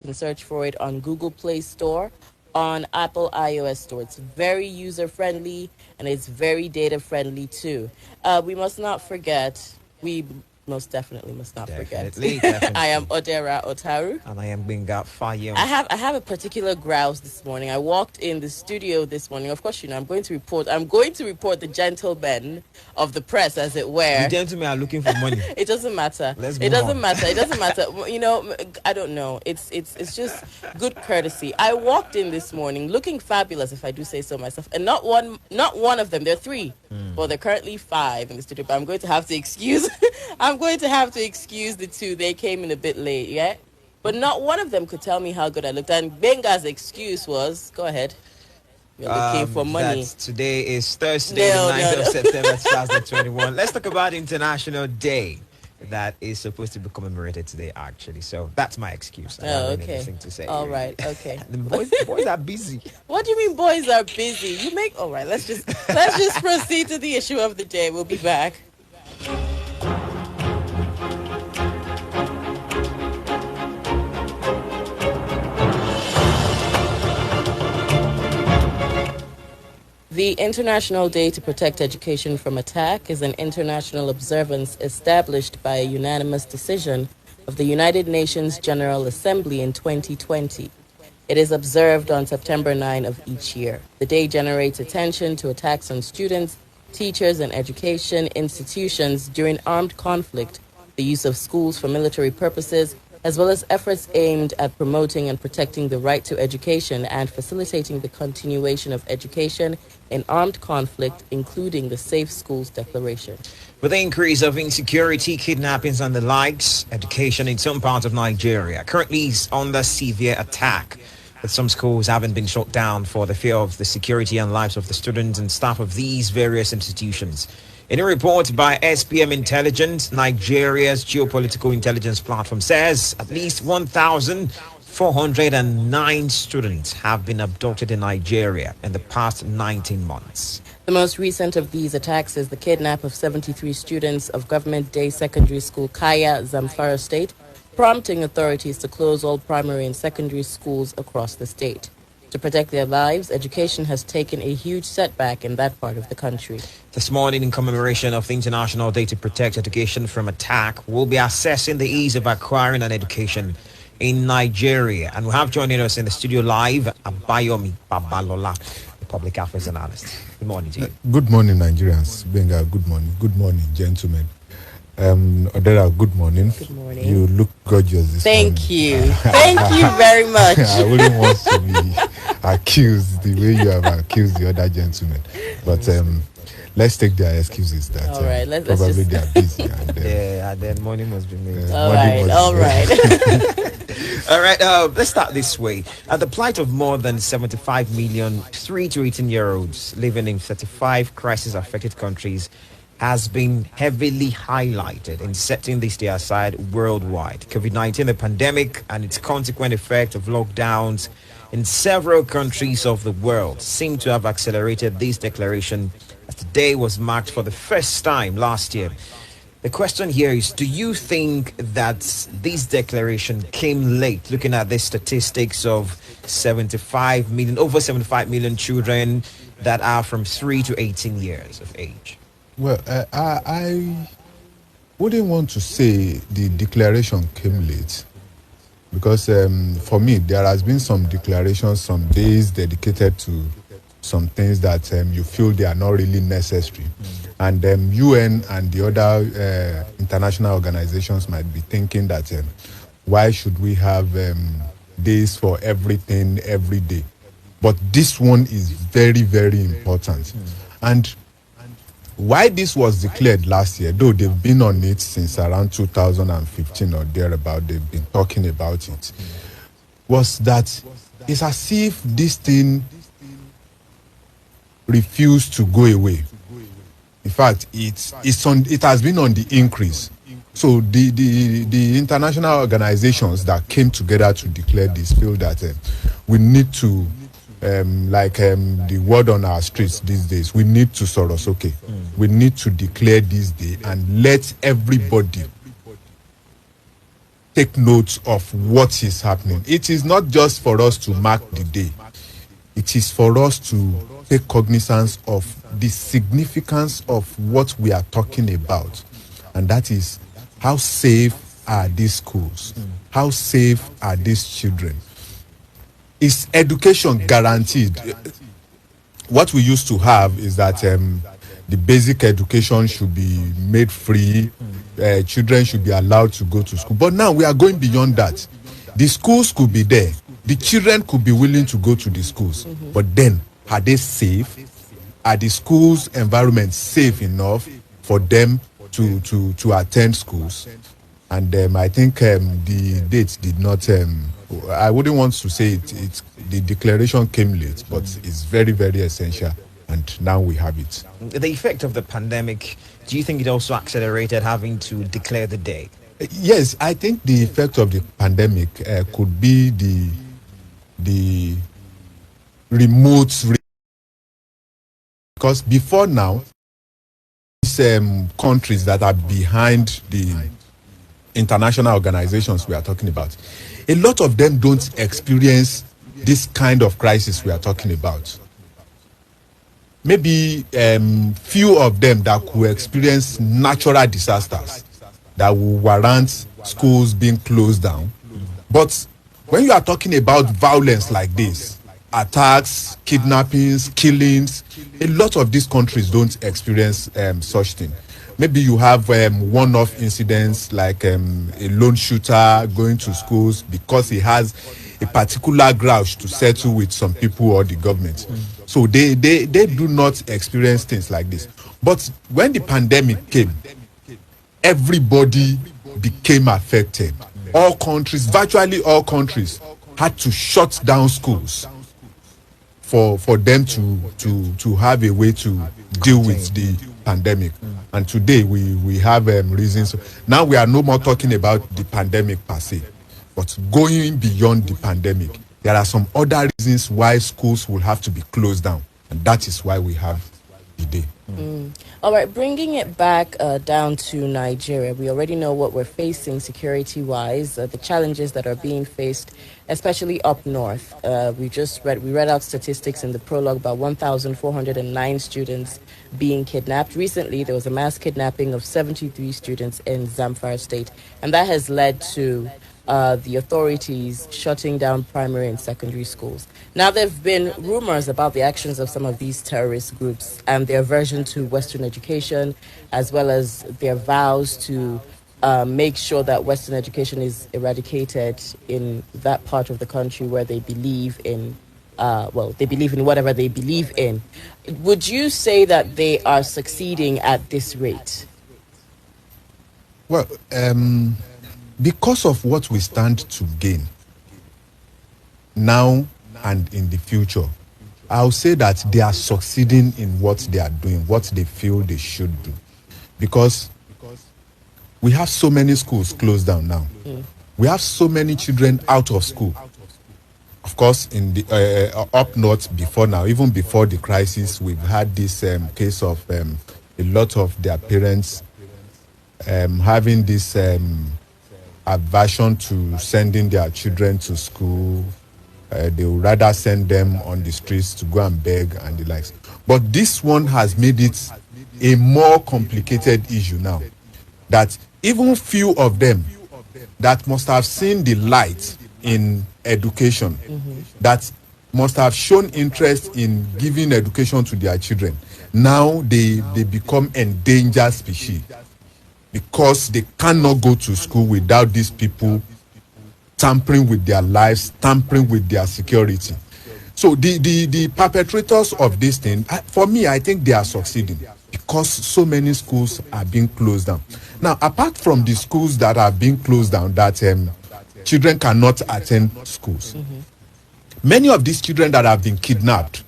You can search for it on Google Play Store, on Apple iOS Store. It's very user friendly and it's very data friendly too. We must not forget, we most definitely must not forget. Definitely, I am definitely. Odera Otaru. And I am Benga Fayem. I have a particular grouse this morning. I walked in the studio this morning. Of course, I'm going to report the gentlemen of the press, as it The were. gentlemen are looking for money. It doesn't matter. Let's It move doesn't on. matter. It doesn't matter. I don't know. It's just good courtesy. I walked in this morning looking fabulous, if I do say so myself, and not one of them. There are three. Well, there are currently five in the studio, but I'm going to have to excuse. I'm going to have to excuse the two. They came in a bit late. Yeah. But not one of them could tell me how good I looked. And Benga's excuse was, go ahead, you're looking for money. That today is Thursday, No, the 9th no, of no. September 2021. Let's talk about International Day that is supposed to be commemorated today, actually. So that's my excuse. I don't have Okay. anything to say. All right. Okay. The boys are busy. What do you mean boys are busy? You make all right, let's just proceed to the issue of the day. We'll be back. The International Day to Protect Education from Attack is an international observance established by a unanimous decision of the United Nations General Assembly in 2020. It is observed on September 9 of each year. The day generates attention to attacks on students, teachers, and education institutions during armed conflict, the use of schools for military purposes, as well as efforts aimed at promoting and protecting the right to education and facilitating the continuation of education in armed conflict, including the Safe Schools Declaration. With the increase of insecurity, kidnappings, and the likes, education in some parts of Nigeria currently is under severe attack, with some schools having been shut down for the fear of the security and lives of the students and staff of these various institutions. In a report by SPM Intelligence, Nigeria's geopolitical intelligence platform says at least 1,409 students have been abducted in Nigeria in the past 19 months. The most recent of these attacks is the kidnap of 73 students of Government Day Secondary School Kaya, Zamfara State, prompting authorities to close all primary and secondary schools across the state. To protect their lives, education has taken a huge setback in that part of the country. This morning, in commemoration of the International Day to Protect Education from Attack, we'll be assessing the ease of acquiring an education in Nigeria. And we have joining us in the studio live, Abayomi Babalola, the public affairs analyst. Good morning to you. Good morning, Nigerians. Benga, good morning. Good morning, gentlemen. Odera, good morning. Good morning. You look gorgeous this morning. Thank you. Thank you very much. I wouldn't want to be accused the way you have accused the other gentlemen. But let's take their excuses that All right, let's probably just- they are busy. And, Yeah, and then money must be made. All money right, was- all right. All right, let's start this way. The plight of more than 75 million 3 to 18-year-olds living in 35 crisis-affected countries has been heavily highlighted in setting this day aside worldwide. COVID-19, the pandemic, and its consequent effect of lockdowns in several countries of the world seem to have accelerated this declaration, as the day was marked for the first time last year. The question here is, do you think that this declaration came late, looking at the statistics of over 75 million children that are from 3 to 18 years of age? Well, I wouldn't want to say the declaration came late because for me, there has been some declarations, some days dedicated to some things that you feel they are not really necessary. And UN and the other international organizations might be thinking that why should we have days for everything every day? But this one is very, very important. And why this was declared last year, though they've been on it since around 2015 or thereabout, they've been talking about it, was that it's as if this thing refused to go away. In fact, it has been on the increase. So the international organizations that came together to declare this feel that we need to, the word on our streets these days, we need to sort of, we need to declare this day and let everybody take note of what is happening. It is not just for us to mark the day. It is for us to take cognizance of the significance of what we are talking about. And that is, how safe are these schools? How safe are these children? Is education guaranteed? What we used to have is that the basic education should be made free. Children should be allowed to go to school. But now we are going beyond that. The schools could be there. The children could be willing to go to the schools. But then, are they safe? Are the schools' environment safe enough for them to attend schools? And I think the dates did not. I wouldn't want to say it. The declaration came late, but it's very, very essential. And now we have it. The effect of the pandemic, do you think it also accelerated having to declare the day? Yes, I think the effect of the pandemic could be the remote. Because before now, these countries that are behind the international organizations we are talking about, a lot of them don't experience this kind of crisis we are talking about. Maybe few of them that could experience natural disasters that will warrant schools being closed down. But when you are talking about violence like this, attacks, kidnappings, killings, a lot of these countries don't experience such thing. Maybe you have one-off incidents like a lone shooter going to schools because he has a particular grudge to settle with some people or the government. So they do not experience things like this. But when the pandemic came, everybody became affected. All countries, virtually all countries, had to shut down schools for them to have a way to deal with the pandemic. And today we have reasons. Now we are no more talking about the pandemic per se, but going beyond the pandemic, there are some other reasons why schools will have to be closed down. And that is why we have the day. All right, bringing it back down to Nigeria, we already know what we're facing security-wise, the challenges that are being faced, especially up north. We read out statistics in the prologue about 1,409 students being kidnapped. Recently, there was a mass kidnapping of 73 students in Zamfara State, and that has led to the authorities shutting down primary and secondary schools. Now, there have been rumors about the actions of some of these terrorist groups and their aversion to Western education, as well as their vows to make sure that Western education is eradicated in that part of the country where they believe in, they believe in whatever they believe in. Would you say that they are succeeding at this rate? Well, because of what we stand to gain now and in the future, I'll say that they are succeeding in what they are doing, what they feel they should do. Because we have so many schools closed down now. We have so many children out of school. Of course, in the up north before now, even before the crisis, we've had this case of a lot of their parents having this aversion to sending their children to school. They would rather send them on the streets to go and beg and the likes. But this one has made it a more complicated issue now. That even few of them that must have seen the light in education, that must have shown interest in giving education to their children, now they become endangered species. Because they cannot go to school without these people tampering with their lives, tampering with their security. So the perpetrators of this thing, for me, I think they are succeeding because so many schools are being closed down. Now, apart from the schools that are being closed down, that children cannot attend schools, many of these children that have been kidnapped,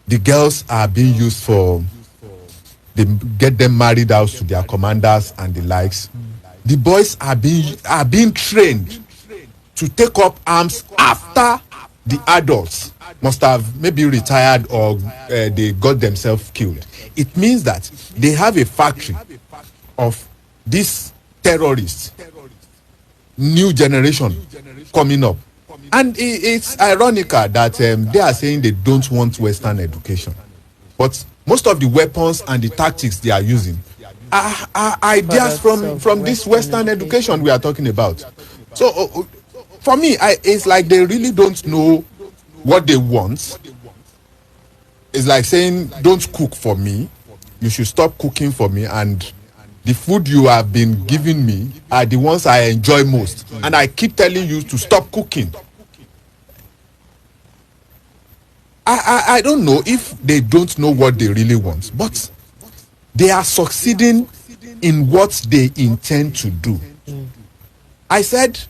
the girls are being used for... They get them married out to their commanders and the likes. The boys are being trained to take up arms after the adults must have maybe retired or they got themselves killed. It means that they have a factory of these terrorists new generation coming up. And it's ironical that they are saying they don't want Western education. But most of the weapons and the tactics they are using are ideas from this Western education we are talking about. So for me, it's like they really don't know what they want. It's like saying, don't cook for me. You should stop cooking for me. And the food you have been giving me are the ones I enjoy most. And I keep telling you to stop cooking. I don't know if they don't know what they really want, but they are succeeding in what they intend to do. I said,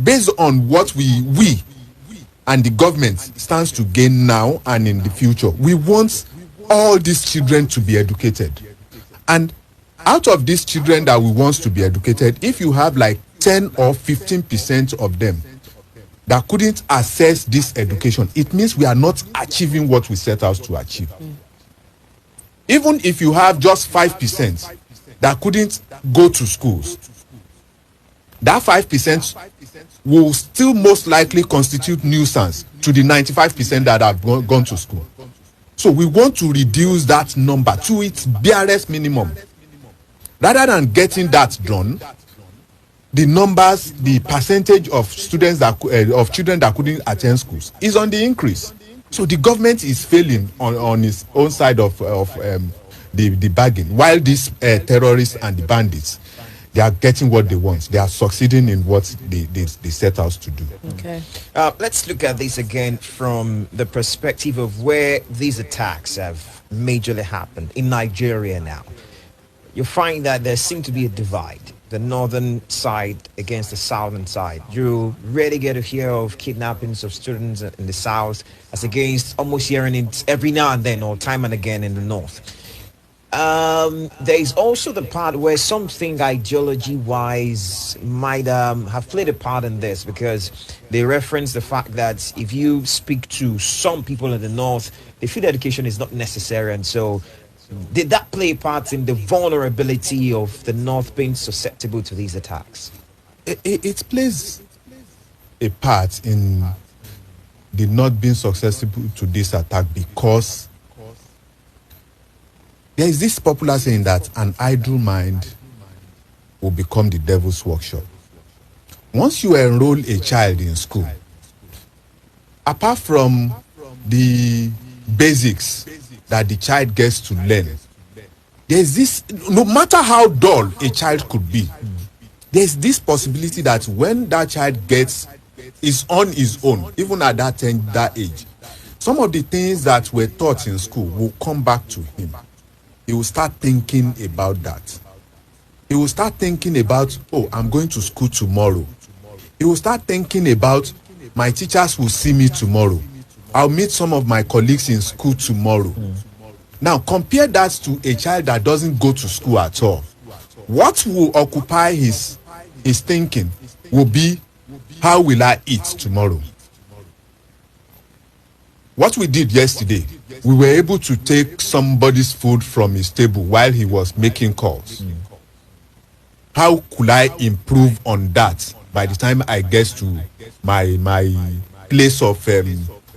based on what we and the government stands to gain now and in the future, we want all these children to be educated. And out of these children that we want to be educated, if you have like 10 or 15% of them that couldn't access this education, it means we are not achieving what we set out to achieve. Even if you have just 5% that couldn't go to schools, that 5% will still most likely constitute nuisance to the 95% that have gone to school. So we want to reduce that number to its barest minimum. Rather than getting that done, the numbers, the percentage of students of children that couldn't attend schools is on the increase. So the government is failing on its own side of the bargain, while these terrorists and the bandits, they are getting what they want. They are succeeding in what they set out to do. Okay. Let's look at this again from the perspective of where these attacks have majorly happened in Nigeria now. You find that there seems to be a divide. The northern side against the southern side. You rarely get to hear of kidnappings of students in the south as against almost hearing it every now and then or time and again in the north. There is also the part where something ideology-wise might have played a part in this, because they reference the fact that if you speak to some people in the north, they feel education is not necessary, and so did that play a part in the vulnerability of the North being susceptible to these attacks? It plays a part in the North being susceptible to this attack, because there is this popular saying that an idle mind will become the devil's workshop. Once you enroll a child in school, apart from the basics that the child gets to learn, there's this, no matter how dull a child could be, there's this possibility that when that child is on his own, even at that age, some of the things that were taught in school will come back to him. He will start thinking about that. He will start thinking about, oh, I'm going to school tomorrow. He will start thinking about, my teachers will see me tomorrow. I'll meet some of my colleagues in school tomorrow. Now, compare that to a child that doesn't go to school at all. What will occupy his thinking will be, how will I eat tomorrow? What we did yesterday, we were able to take somebody's food from his table while he was making calls. How could I improve on that by the time I get to my place of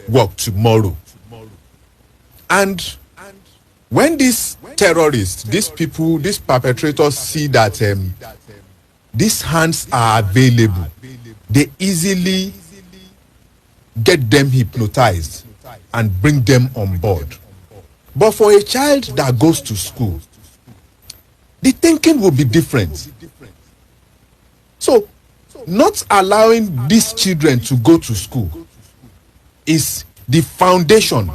work tomorrow? And when these terrorists, these people, these perpetrators see that these hands are available, they easily get them hypnotized and bring them on board. But for a child that goes to school, the thinking will be different. So, not allowing these children to go to school is the foundation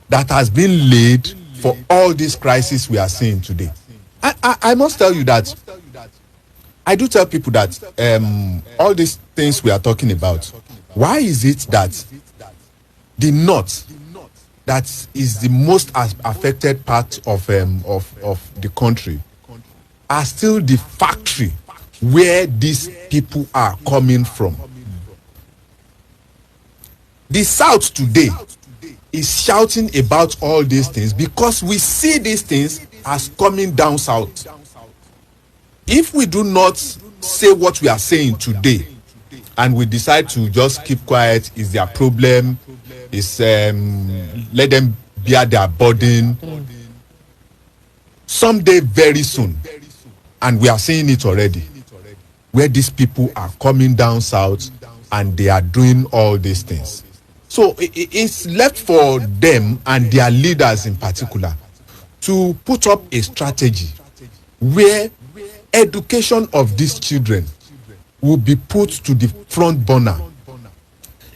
that has been laid for all these crises we are seeing today. I must tell you that I do tell people that all these things we are talking about, why is it that the North, that is the most affected part of the country, are still the factory where these people are coming from? The South today is shouting about all these things because we see these things as coming down south. If we do not say what we are saying today, and we decide to just keep quiet, is their problem, is let them bear their burden. Someday, very soon, and we are seeing it already, where these people are coming down south and they are doing all these things. So it's left for them and their leaders in particular to put up a strategy where education of these children will be put to the front burner.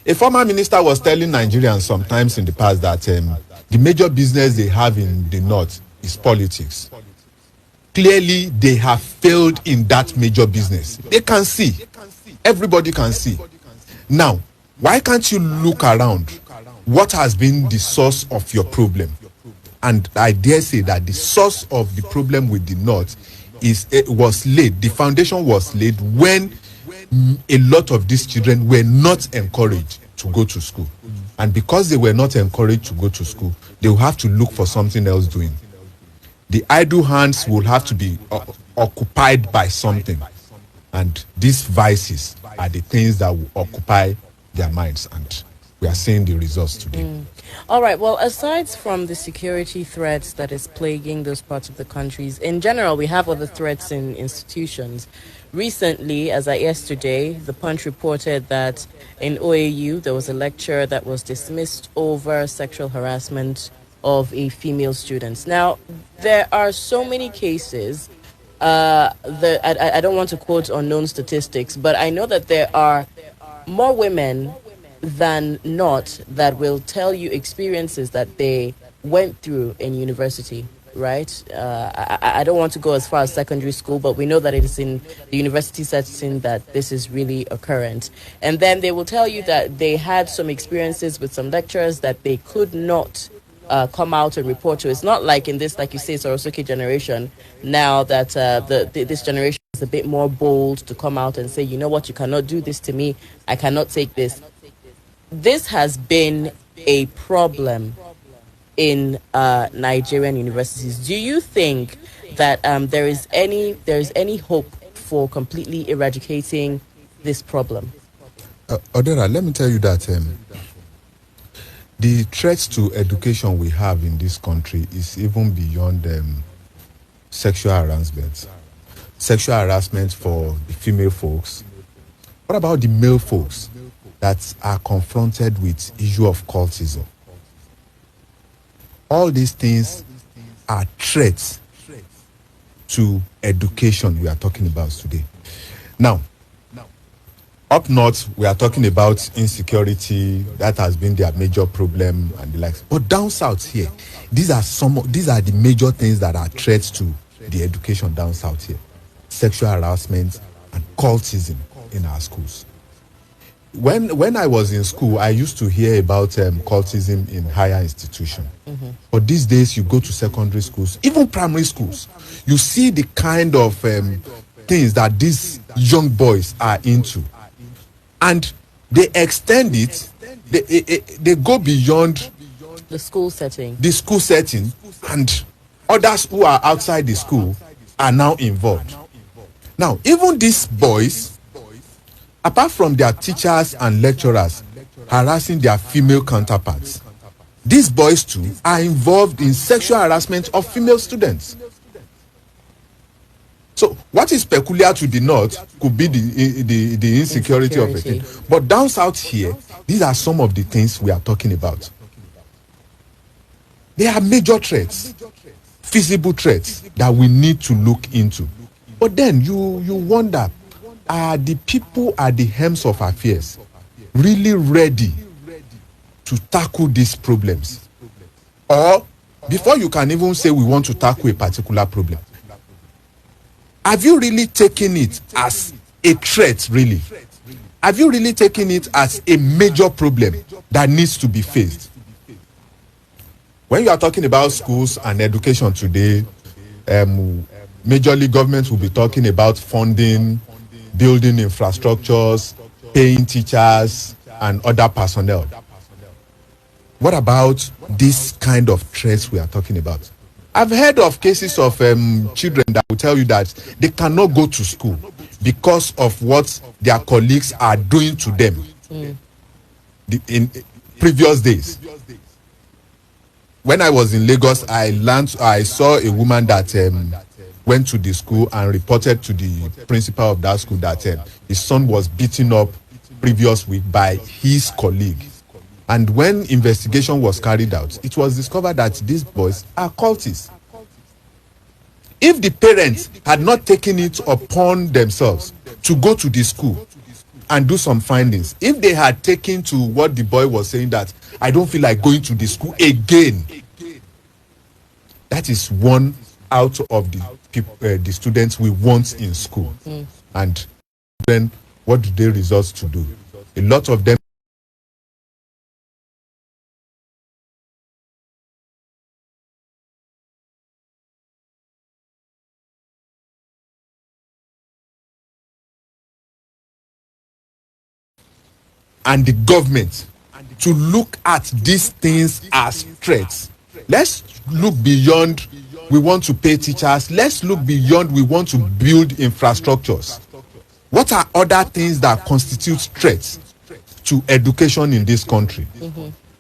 A former minister was telling Nigerians sometimes in the past that the major business they have in the north is politics. Clearly, they have failed in that major business. They can see. Everybody can see. Now, why can't you look around? What has been the source of your problem? And I dare say that the source of the problem with the north was laid. The foundation was laid when a lot of these children were not encouraged to go to school. And because they were not encouraged to go to school, they will have to look for something else doing. The idle hands will have to be occupied by something. And these vices are the things that will occupy their minds. And we are seeing the results today. All right. Well, aside from the security threats that is plaguing those parts of the countries, in general, we have other threats in institutions. Recently, as at yesterday, the Punch reported that in OAU, there was a lecturer that was dismissed over sexual harassment of a female student. Now, there are so many cases. I don't want to quote unknown statistics, but I know that there are more women than not that will tell you experiences that they went through in university, right? I don't want to go as far as secondary school, but we know that it is in the university setting that this is really occurrent. And then they will tell you that they had some experiences with some lecturers that they could not come out and report to. It's not like in this, like you say, Sorosuke generation, now that this generation is a bit more bold to come out and say, you know what, you cannot do this to me, I cannot take this. This has been a problem in Nigerian universities. Do you think that there is any hope for completely eradicating this problem? Odera, let me tell you that the threats to education we have in this country is even beyond sexual harassment. Sexual harassment for the female folks. What about the male folks that are confronted with issue of cultism? All these things are threats to education we are talking about today. Now, up north, we are talking about insecurity. That has been their major problem and the likes. But down south here, these are the major things that are threats to the education down south here. Sexual harassment and cultism in our schools. When I was in school, I used to hear about cultism in higher institutions. Mm-hmm. But these days, you go to secondary schools, even primary schools, you see the kind of things that these young boys are into. And they extend it, they go beyond the school setting. And others who are outside the school are now involved. Now, even these boys, apart from their teachers and lecturers harassing their female counterparts, these boys too are involved in sexual harassment of female students. So what is peculiar to the north could be the insecurity of a thing. But down south here, these are some of the things we are talking about. They are major threats, feasible threats that we need to look into. But then you wonder, are the people at the helms of affairs really ready to tackle these problems? Or before you can even say we want to tackle a particular problem, have you really taken it as a threat, really? Have you really taken it as a major problem that needs to be faced? When you are talking about schools and education today, majorly government will be talking about funding, building infrastructures, paying teachers and other personnel. What about this kind of threats we are talking about? I've heard of cases of children that will tell you that they cannot go to school because of what their colleagues are doing to them in previous days. When I was in Lagos, I saw a woman that went to the school and reported to the principal of that school that his son was beaten up previous week by his colleague. And when investigation was carried out, it was discovered that these boys are cultists. If the parents had not taken it upon themselves to go to the school and do some findings, if they had taken to what the boy was saying, that I don't feel like going to the school again, that is one out of the students we want in school. And then what do they resort to do? A lot of them and the government to look at these things as threats. Let's look beyond we want to pay teachers. Let's look beyond we want to build infrastructures. What are other things that constitute threats to education in this country?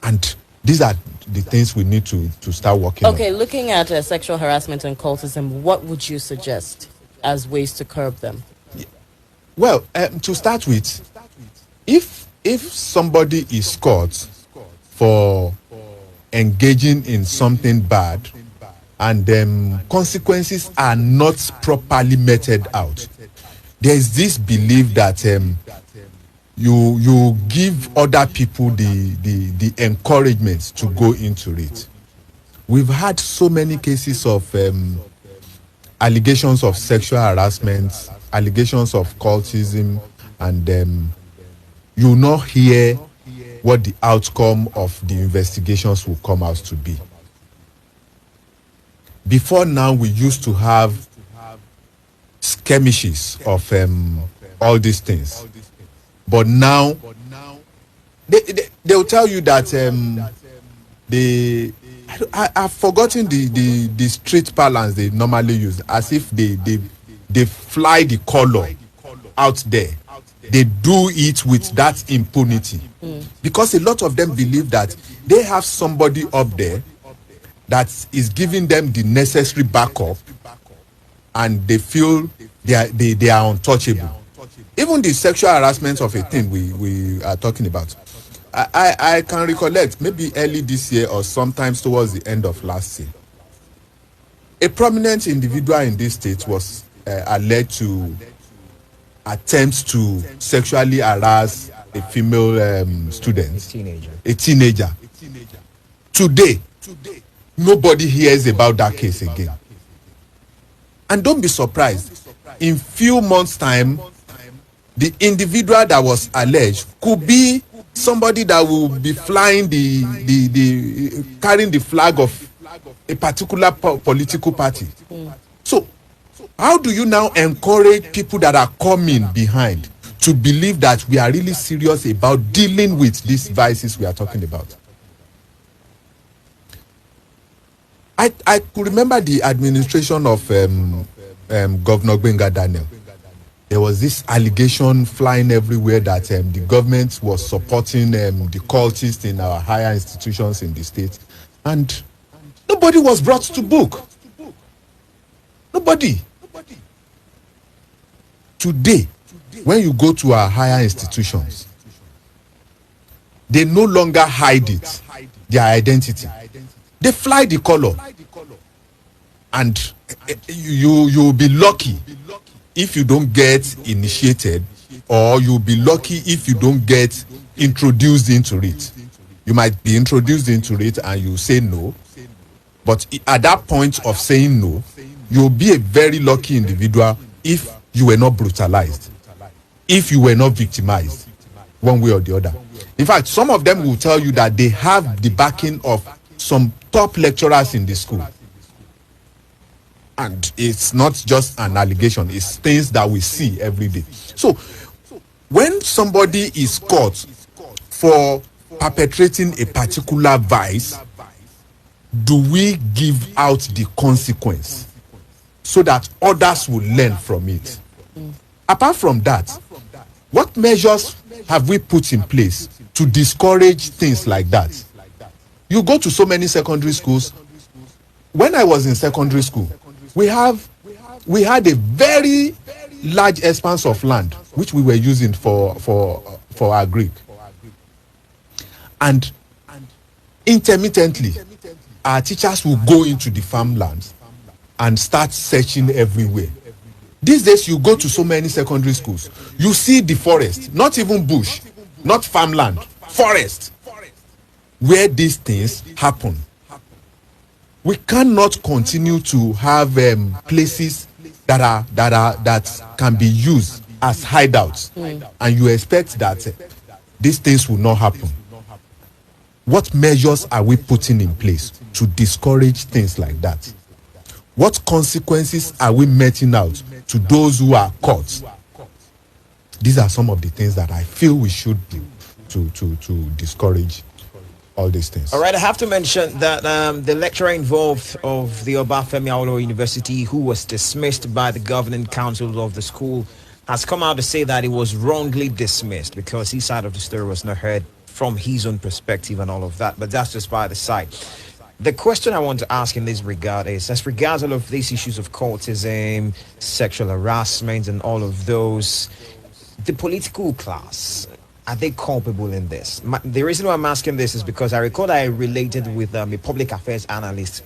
And these are the things we need to start working on. Okay, looking at sexual harassment and cultism, what would you suggest as ways to curb them? Well, to start with, if somebody is caught for engaging in something bad and consequences are not properly meted out, there is this belief that you give other people the encouragement to go into it. We've had so many cases of allegations of sexual harassment, allegations of cultism, and you not hear what the outcome of the investigations will come out to be. Before now, we used to have skirmishes of all these things, but now they'll tell you that I've forgotten the street parlance they normally use, as if they fly the color out there. They do it with that impunity because a lot of them believe that they have somebody up there that is giving them the necessary backup, and they feel they are untouchable. Even the sexual harassment of a thing we are talking about, I can recollect maybe early this year or sometimes towards the end of last year, a prominent individual in this state was alleged to attempt to sexually harass a female student, a teenager. Today, nobody hears about that case again. And don't be surprised, in few months' time, the individual that was alleged could be somebody that will be flying carrying the flag of a particular political party. So how do you now encourage people that are coming behind to believe that we are really serious about dealing with these vices we are talking about? I could remember the administration of Governor Gbenga Daniel. There was this allegation flying everywhere that the government was supporting the cultists in our higher institutions in the state, and nobody was brought to book. Nobody. Today, when you go to our higher institutions, they no longer hide it, their identity. They fly the color, and you'll be lucky if you don't get initiated, or you'll be lucky if you don't get introduced into it. You might be introduced into it and you say no, but at that point of saying no, you'll be a very lucky individual if you were not brutalized, if you were not victimized one way or the other. In fact, some of them will tell you that they have the backing of some top lecturers in the school. And it's not just an allegation, it's things that we see every day. So when somebody is caught for perpetrating a particular vice, do we give out the consequence so that others will learn from it? Apart from that, what measures have we put in place to discourage things like that? You go to so many secondary schools. When I was in secondary school, we had a very large expanse of land which we were using for our Greek, and intermittently our teachers will go into the farmlands and start searching everywhere. These days you go to so many secondary schools, you see the forest, not even bush, not farmland, forest, where these things happen. We cannot continue to have places that can be used as hideouts, and you expect that these things will not happen. What measures are we putting in place to discourage things like that? What consequences are we meting out to those who are caught? These are some of the things that I feel we should do to discourage all these things. All right, I have to mention that the lecturer involved of the Obafemi Awolowo University, who was dismissed by the governing council of the school, has come out to say that it was wrongly dismissed because his side of the story was not heard from his own perspective and all of that. But that's just by the side. The question I want to ask in this regard is, as regards all of these issues of cultism, sexual harassment, and all of those, the political class, are they culpable in this? The reason why I'm asking this is because I recall I related with a public affairs analyst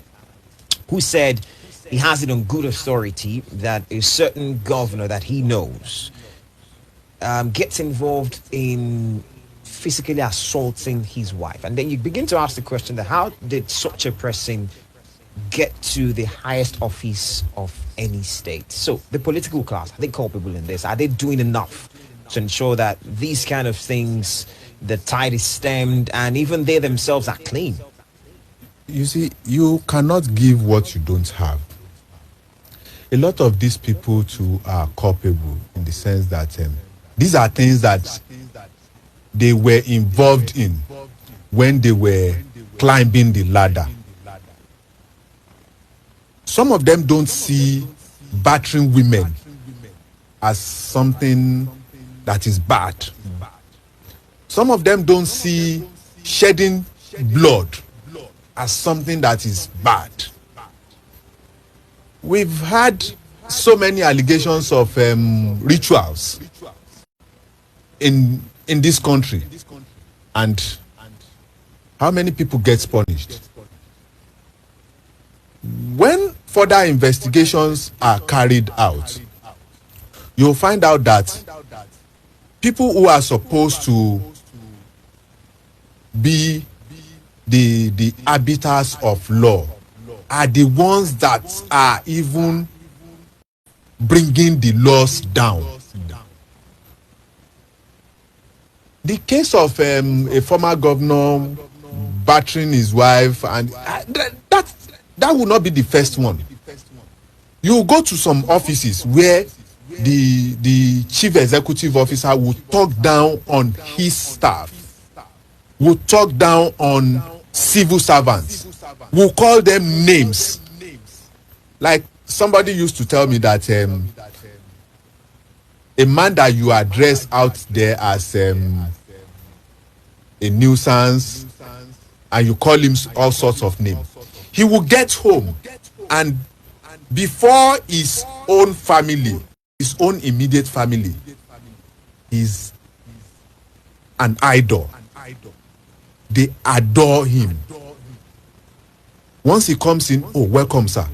who said he has it on good authority that a certain governor that he knows gets involved in physically assaulting his wife. And then you begin to ask the question that how did such a person get to the highest office of any state? So the political class, are they culpable in this? Are they doing enough to ensure that these kind of things, the tide is stemmed and even they themselves are clean? You see, you cannot give what you don't have. A lot of these people too are culpable in the sense that these are things that they were involved in when they were climbing the ladder. Some of them don't see battering women as something that is bad. Some of them don't see shedding blood as something that is bad. We've had so many allegations of rituals in this country, and how many people get punished? When further investigations are carried out, you'll find out that people who are supposed to be the arbiters of law are the ones that are even bringing the laws down. The case of a former governor battering his wife, and that will not be the first one. You go to some offices where the chief executive officer will talk down on his staff, will talk down on civil servants, will call them names. Like somebody used to tell me that a man that you address out there as a nuisance and you call him all sorts of names, he will get home and before his own family, his own immediate family, is an idol. They adore him. Once he comes in, oh, welcome, sir.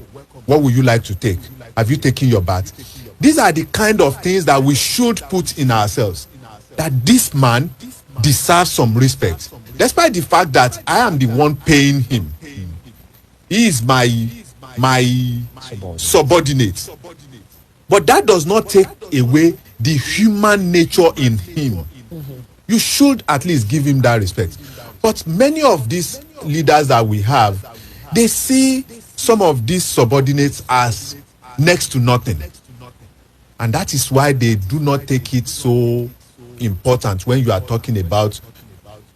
What would you like to take? Have you taken your bath? These are the kind of things that we should put in ourselves. That this man deserves some respect. Despite the fact that I am the one paying him. He is my subordinate. But that does not take away the human nature in him. You should at least give him that respect. But many of these leaders that we have, they see some of these subordinates as next to nothing. And that is why they do not take it so important when you are talking about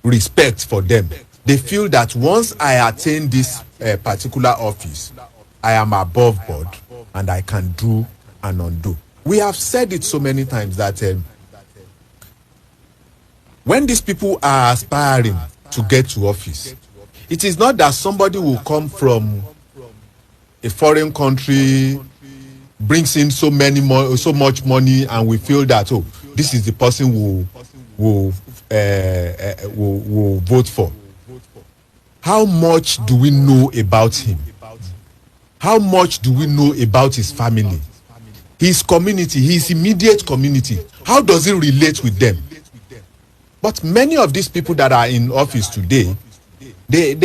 respect for them. they feel that once I attain this particular office, I am above board and I can do and undo. We have said it so many times that when these people are aspiring to get to office, it is not that somebody will come from a foreign country, brings in so much money, and we feel that, oh, this is the person will vote for. How much do we know about him? How much do we know about his family, his community, his immediate community? How does he relate with them? But many of these people that are in office today, they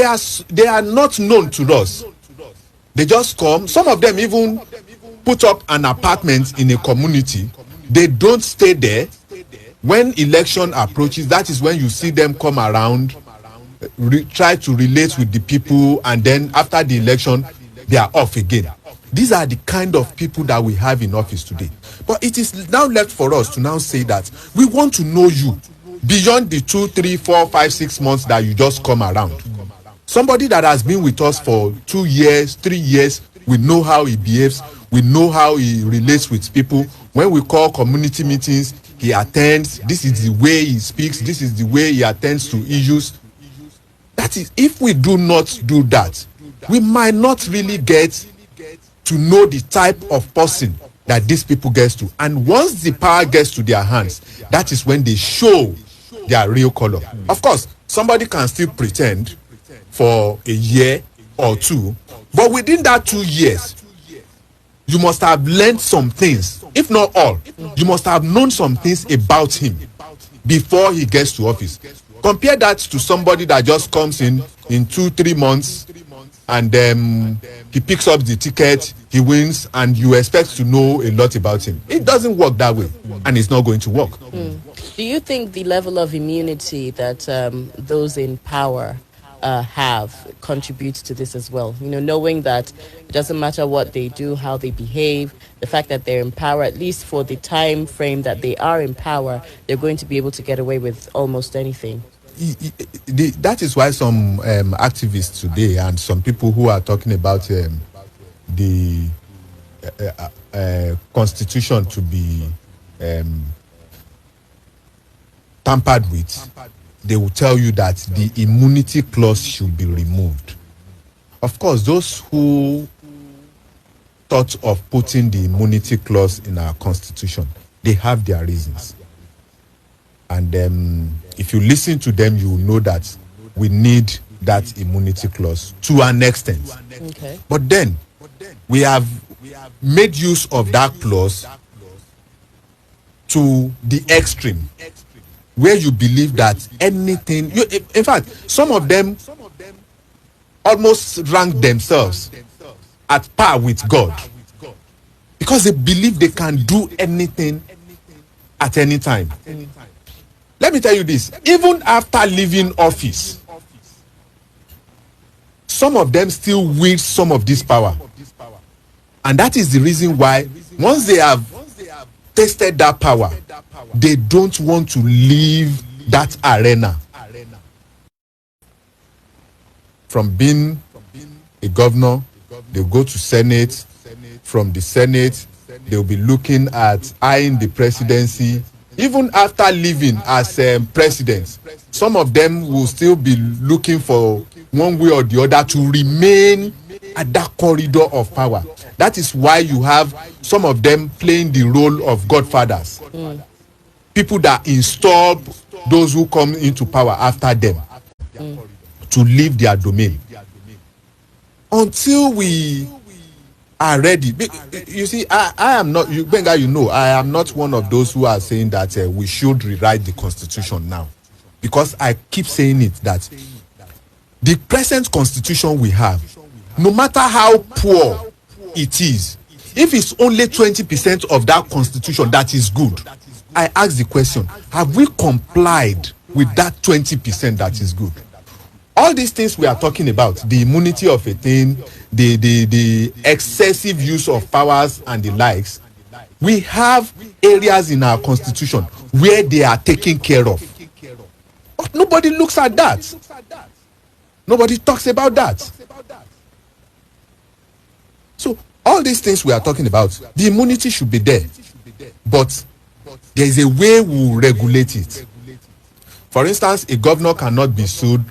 are not known to us. They just come. Some of them even put up an apartment in a community. They don't stay there. When election approaches, that is when you see them come around, try to relate with the people, and then after the election, they are off again. These are the kind of people that we have in office today. But it is now left for us to now say that we want to know you beyond the 2, 3, 4, 5, 6 months that you just come around. Somebody that has been with us for 2 years, 3 years, we know how he behaves, we know how he relates with people. When we call community meetings, he attends. This is the way he speaks, this is the way he attends to issues. That is, if we do not do that, we might not really get to know the type of person that these people get to. And once the power gets to their hands, that is when they show their real color. Of course, somebody can still pretend for a year or two, but within that 2 years, you must have learned some things. If not all, you must have known some things about him before he gets to office. Compare that to somebody that just comes in 2-3 months, and he picks up the ticket, he wins, and you expect to know a lot about him. It doesn't work that way, and it's not going to work. Do you think the level of immunity that those in power have contributes to this as well? You know, knowing that it doesn't matter what they do, how they behave, the fact that they're in power, at least for the time frame that they are in power, they're going to be able to get away with almost anything. That is why some activists today and some people who are talking about the constitution to be tampered with, they will tell you that the immunity clause should be removed. Of course, those who thought of putting the immunity clause in our constitution, they have their reasons. And if you listen to them, you will know that we need that immunity clause to an extent. Okay. But then we have made use of that clause to the extreme, where you believe that anything, in fact, some of them almost rank themselves at par with God, because they believe they can do anything at any time. Let me tell you this, even after leaving office, some of them still wield some of this power. And that is the reason why, once they have tasted that power, they don't want to leave that arena. From being a governor, they go to Senate. From the Senate, they'll be looking at eyeing the presidency. Even after leaving as president, some of them will still be looking for one way or the other to remain at that corridor of power. That is why you have some of them playing the role of godfathers. People that install those who come into power after them to leave their domain. Until we are ready. You see, I am not, Benga, you know, I am not one of those who are saying that we should rewrite the constitution now. Because I keep saying it, that the present constitution we have, no matter how poor it is, if it's only 20% of that constitution that is good, I ask the question, have we complied with that 20% that is good? All these things we are talking about, the immunity of a thing, the excessive use of powers and the likes, we have areas in our constitution where they are taken care of. But nobody looks at that. Nobody talks about that. So all these things we are talking about, the immunity should be there, but there is a way we regulate it. For instance, a governor cannot be sued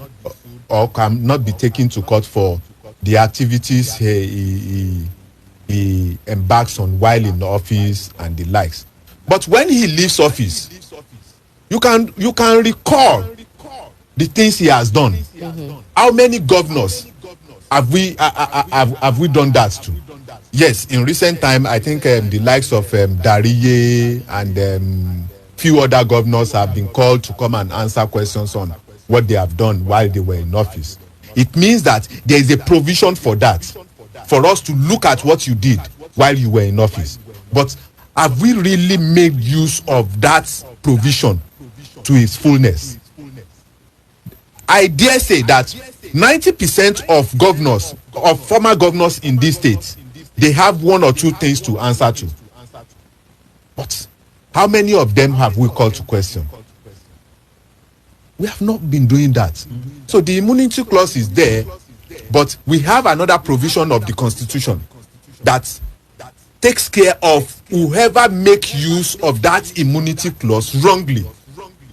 or cannot be taken to court for the activities he embarks on while in office and the likes. But when he leaves office, you can recall the things he has done. How many governors have we done that to? Yes, in recent time, I think the likes of Dariye and few other governors have been called to come and answer questions on what they have done while they were in office. It means that there is a provision for that, for us to look at what you did while you were in office. But have we really made use of that provision to its fullness? I dare say that 90% of governors, of former governors in these states, they have one or two things to answer to. But how many of them have we called to question? We have not been doing that. So the immunity clause is there, but we have another provision of the Constitution that takes care of whoever make use of that immunity clause wrongly.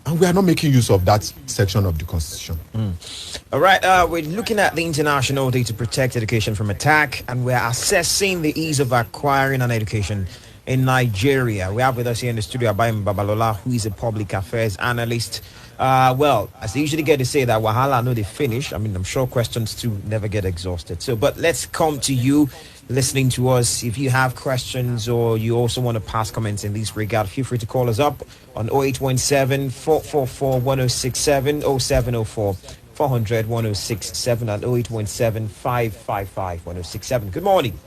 And we are not making use of that section of the Constitution. All right, we're looking at the International Day to Protect Education from Attack, and we're assessing the ease of acquiring an education in Nigeria. We have with us here in the studio Abayomi, who is a public affairs analyst. Well, as they usually get to say that Wahala, no, they finish. I mean, I'm sure questions too never get exhausted. So, but let's come to you listening to us. If you have questions or you also want to pass comments in this regard, feel free to call us up on 0817 444 1067 0704 400 1067 and 0817 555 1067. Good morning.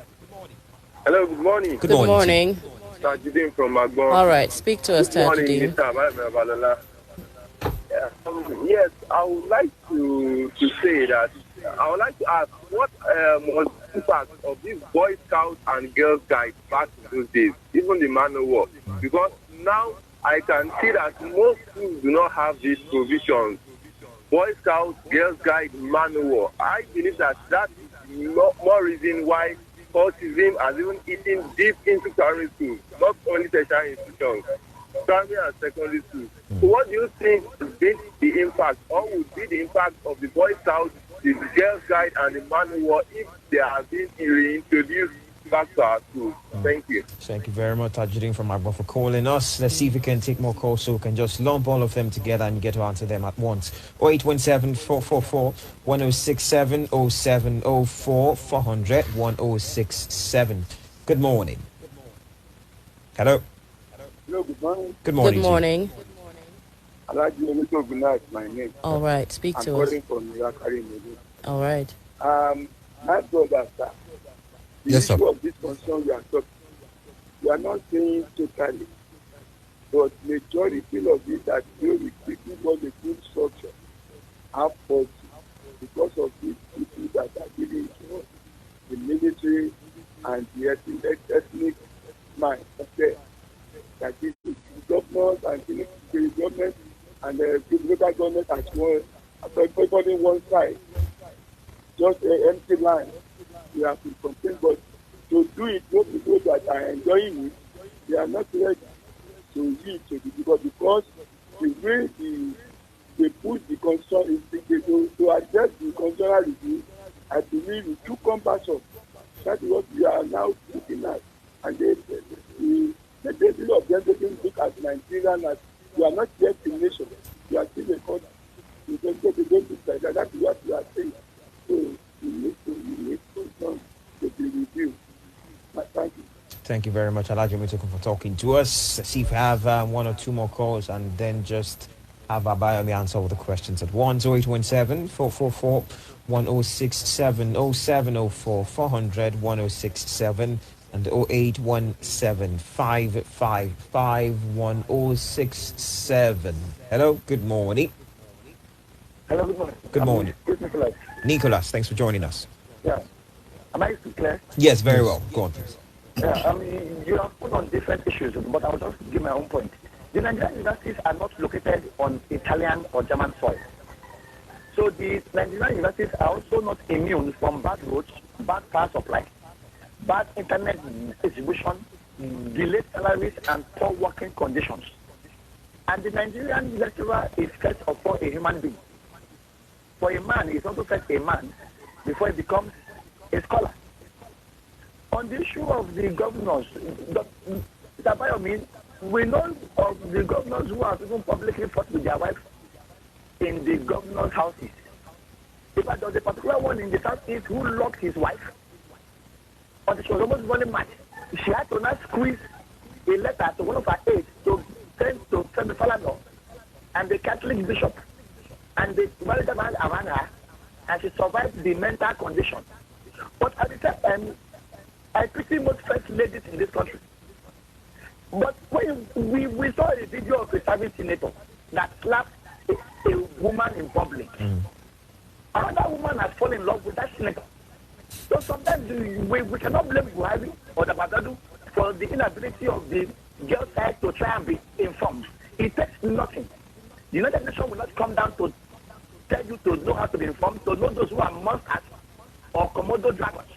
Hello, good morning. Good morning. Tajudeen from Agbon. All right, speak to us, Good morning, Tajudeen. Mr. Abayomi. Yes, I would like to say that I would like to ask what was the impact of these Boy Scouts and Girl Guides back in those days, even the man of war, because now I can see that most schools do not have these provisions. Boy Scouts, Girl Guide, man of war. I believe that is more reason why cultism has even eaten deep into primary schools, not only tertiary institutions, primary and secondary schools. So what do you think has been the impact, or would be the impact of the Boy Scouts, the Girl Guide, and the man of war if they have been reintroduced back to our schools? Thank you. Thank you very much, Tajudeen from Agbo, for calling us. Let's see if we can take more calls so we can just lump all of them together and get to answer them at once. 0817 444 1067 0704 400 1067. Good morning. Hello. Hello, good morning. Good morning. Good morning. Abayomi, my name. All right, speak I'm to us. calling from Nigeria. All right. My brother, sir. The Yes, sir. issue of this concern we are talking, we are not saying totally, but majority of it that deal with people for the good structure have faulty because of these people that are dealing with the military and the ethnic mind. Okay. That is the governors and the government and the local government as well, everybody on one side, just an empty line. We have to complain, but to do it, those people that are enjoying it, they are not ready to yield to the people because the way they put the concern to address the constitutional review, I believe it's too compassion. That is what we are now looking at. And the basis of them taking look at Nigeria as we are not yet a nation. We are still a country. We don't look like that. That is what we are saying. So we need to be reviewed. Thank you. Thank you very much, Abayomi, for talking to us. Let's see if we have one or two more calls and then just have Abayomi answer all the questions at once. 0817 444 1067 0704 400 1067 and 0817 555 1067. Hello, good morning. Hello, good morning. Good morning. Nicholas. Nicholas, thanks for joining us. Yeah. Am I too clear? Yes, very well. Go on, please. Yeah, you have put on different issues, but I will just give my own point. The Nigerian universities are not located on Italian or German soil. So the Nigerian universities are also not immune from bad roads, bad power supply, bad internet distribution, delayed salaries, and poor working conditions. And the Nigerian lecturer is first of all a human being. For a man, he's also first a man before he becomes a scholar. On the issue of the governors, Mr. Abayomi, we know of the governors who have even publicly fought with their wives in the governor's houses. In fact, there was a particular one in the southeast who locked his wife until she was almost running mad. She had to now squeeze a letter to one of her aides to send to Femi Falana and the Catholic bishop. And the married man around her, and she survived the mental condition. But at the same time, I pity most first ladies in this country. But when we saw a video of a serving senator that slapped a woman in public, another woman has fallen in love with that senator. So sometimes we cannot blame Buhari or the Badadu for the inability of the girl side to try and be informed. It takes nothing. The United Nations will not come down to tell you to know how to be informed, to know those who are monsters or Komodo dragons.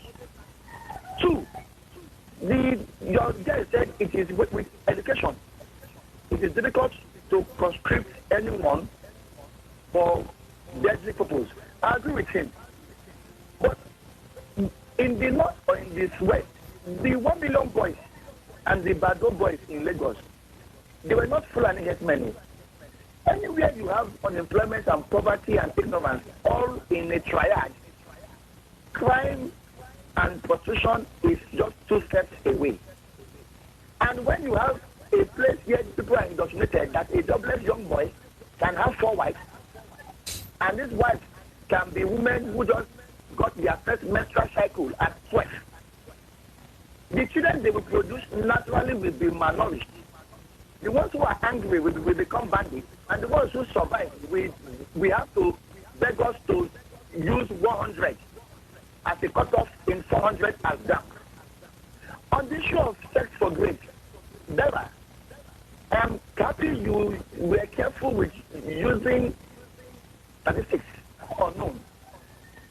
Two, your guy said it is with education. It is difficult to conscript anyone for deadly purpose. I agree with him. But in the north or in the west, the 1 million boys and the Bado boys in Lagos, they were not full and get many. Anywhere you have unemployment and poverty and ignorance, all in a triad, crime and prostitution is just 2 steps away. And when you have a place where people are indoctrinated that a jobless young boy can have 4 wives, and this wife can be women who just got their first menstrual cycle at 12. The children they will produce naturally will be malnourished. The ones who are angry will become bandits, and the ones who survive, we have to beg us to use 100 as a cutoff in 400 as down. On the issue of sex for grades, Deva, I am happy you were careful with using statistics unknown.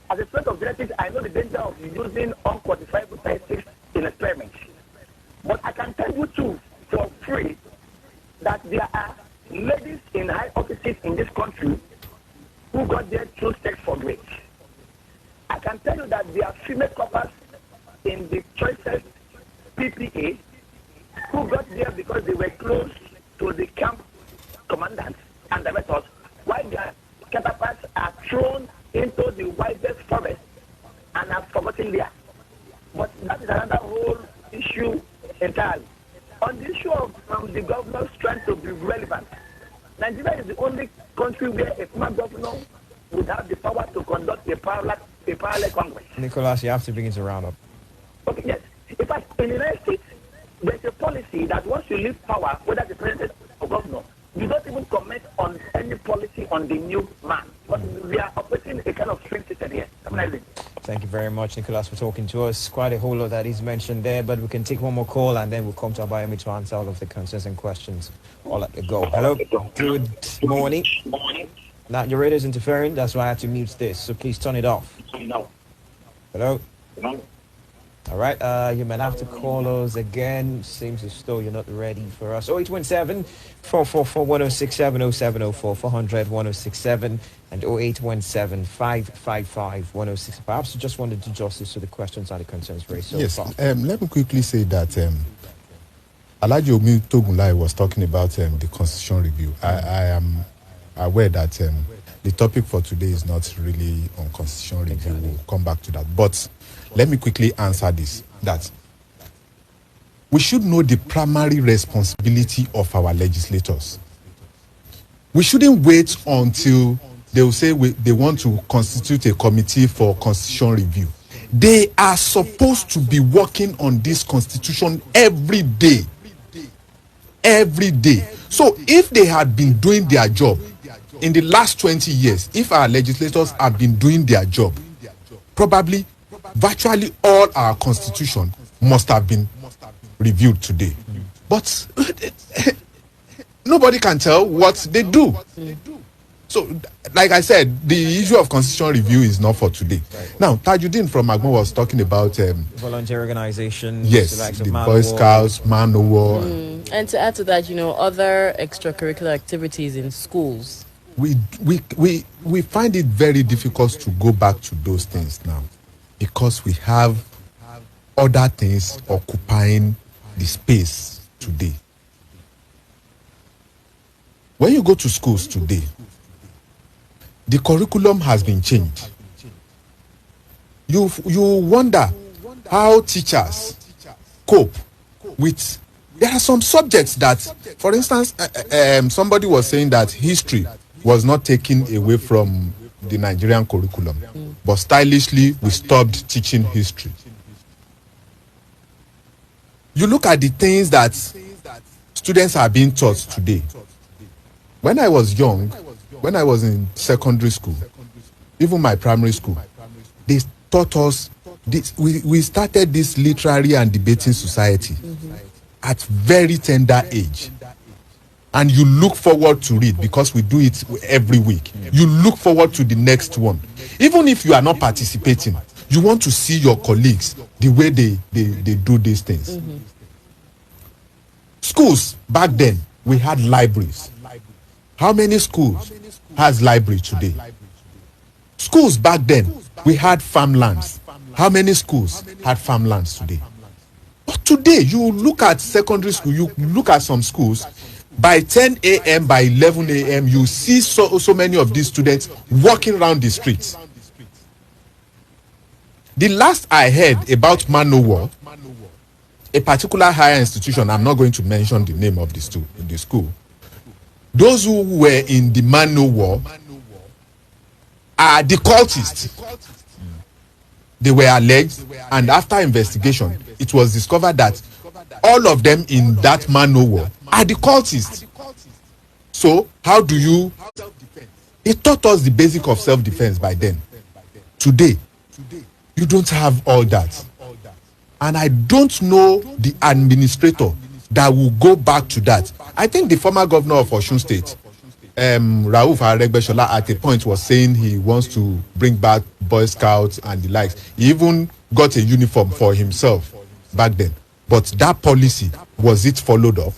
As a student of genetics, I know the danger of using unquantifiable statistics in experiments. But I can tell you too, for free, that there are ladies in high offices in this country who got there through sex for grades. I can tell you that there are female coppers in the choicest PPA who got there because they were close to the camp commandants and directors, while their counterparts are thrown into the widest forest and are forgotten there. But that is another whole issue entirely. On the issue of the governors trying to be relevant, Nigeria is the only country where a former governor would have the power to conduct a parallel Congress. Nicholas, you have to bring it to round up. Okay, yes. In fact, in the United States, there's a policy that once you leave power, whether the president or governor, you don't even comment on any policy on the new man. But we are operating a kind of swing system here. Thank you very much, Nicholas, for talking to us. Quite a whole lot that is mentioned there, but we can take one more call and then we'll come to Abayomi to answer all of the concerns and questions all at the go. Hello, good morning. Now, your radio is interfering, that's why I had to mute this, so please turn it off. Hello? All right, you might have to call us again. Seems as though you're not ready for us. 0817 444 1067 0704 400 1067 and 0817 555 106. Perhaps you just wanted to do justice to the questions and the concerns raised so far. Yes, let me quickly say that Abayomi Togunlai was talking about the constitution review. I am aware that the topic for today is not really on constitution review. Exactly. We'll come back to that. But let me quickly answer this, that we should know the primary responsibility of our legislators. We shouldn't wait until they will say they want to constitute a committee for constitution review. They are supposed to be working on this constitution every day. Every day. So if they had been doing their job in the last 20 years, if our legislators have been doing their job, probably virtually all our constitution must have been reviewed today. But nobody can tell what they do. So, like I said, the issue of constitutional review is not for today. Right. Now, Tajuddin from Agmo was talking about voluntary organizations, yes, the Boy Scouts, Man O' War. And to add to that, other extracurricular activities in schools. We find it very difficult to go back to those things now because we have other things occupying the space today. When you go to schools today, the curriculum has been changed. You wonder how teachers cope with. There are some subjects that, for instance, somebody was saying that history was not taken away from the Nigerian curriculum, but stylishly we stopped teaching history. You look at the things that students are being taught today. When I was young, when I was in secondary school, even my primary school, they taught us this. We started this literary and debating society at very tender age. And you look forward to read because we do it every week. You look forward to the next one. Even if you are not participating, you want to see your colleagues, the way they do these things. Schools, back then, we had libraries. How many schools has library today? Schools back then, we had farmlands. How many schools had farmlands today? But today, you look at secondary school, you look at some schools, by 10 a.m., by 11 a.m., you see so many of these students walking around the streets. The last I heard about Man O' War, a particular higher institution, I'm not going to mention the name of the school, those who were in the Man O' War are the cultists. They were alleged, and after investigation, it was discovered that all of them in that Man O' War are the cultists. So, how do you... They taught us the basic of self-defense by then. Today, you don't have all that. And I don't know the administrator that will go back to that. I think the former governor of Osun State, Rauf Aregbesola, at a point was saying he wants to bring back Boy Scouts and the likes. He even got a uniform for himself back then. But that policy, was it followed up?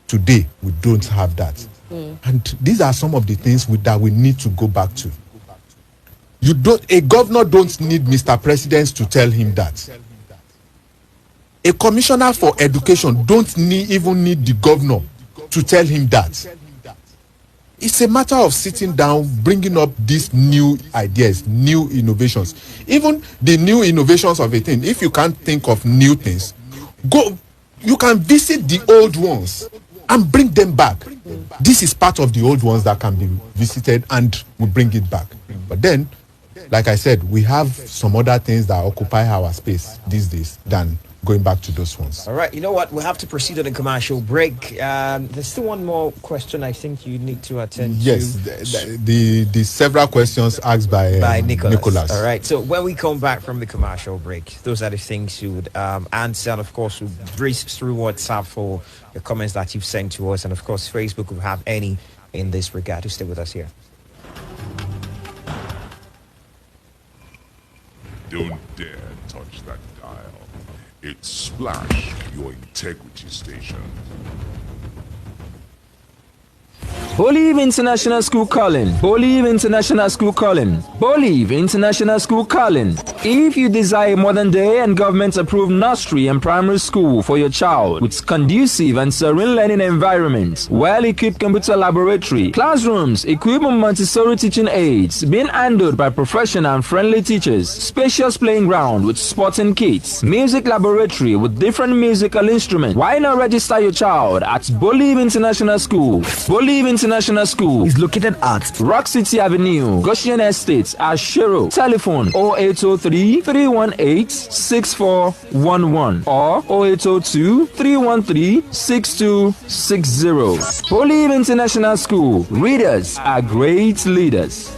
Today, we don't have that. And these are some of the things that we need to go back to. A governor don't need Mr. President to tell him that. A commissioner for education don't even need the governor to tell him that. It's a matter of sitting down, bringing up these new ideas, new innovations. Even the new innovations of a thing, if you can't think of new things, you can visit the old ones and bring them back. This is part of the old ones that can be visited and we bring it back. But then, like I said, we have some other things that occupy our space these days than going back to those ones. All right, you know what? We'll have to proceed on a commercial break. There's still one more question I think you need to attend to. Yes, the several questions asked by Nicholas. All right, so when we come back from the commercial break, those are the things you would answer. And of course, we'll breeze through WhatsApp for the comments that you've sent to us. And of course, Facebook will have any in this regard. To stay with us here. Don't dare touch that dial. It's Splash, your integrity station. Believe International School calling. Believe International School calling. Believe International School calling. If you desire a modern day and government approved nursery and primary school for your child with conducive and serene learning environments, well equipped computer laboratory, classrooms, equipment Montessori teaching aids, being handled by professional and friendly teachers, spacious playing ground with sporting kits, music laboratory with different musical instruments, why not register your child at Believe International School? Believe International School is located at Rock City Avenue, Goshen Estate, Ashero. Telephone 0803-318-6411 or 0802-313-6260. Believe International School. Readers are great leaders.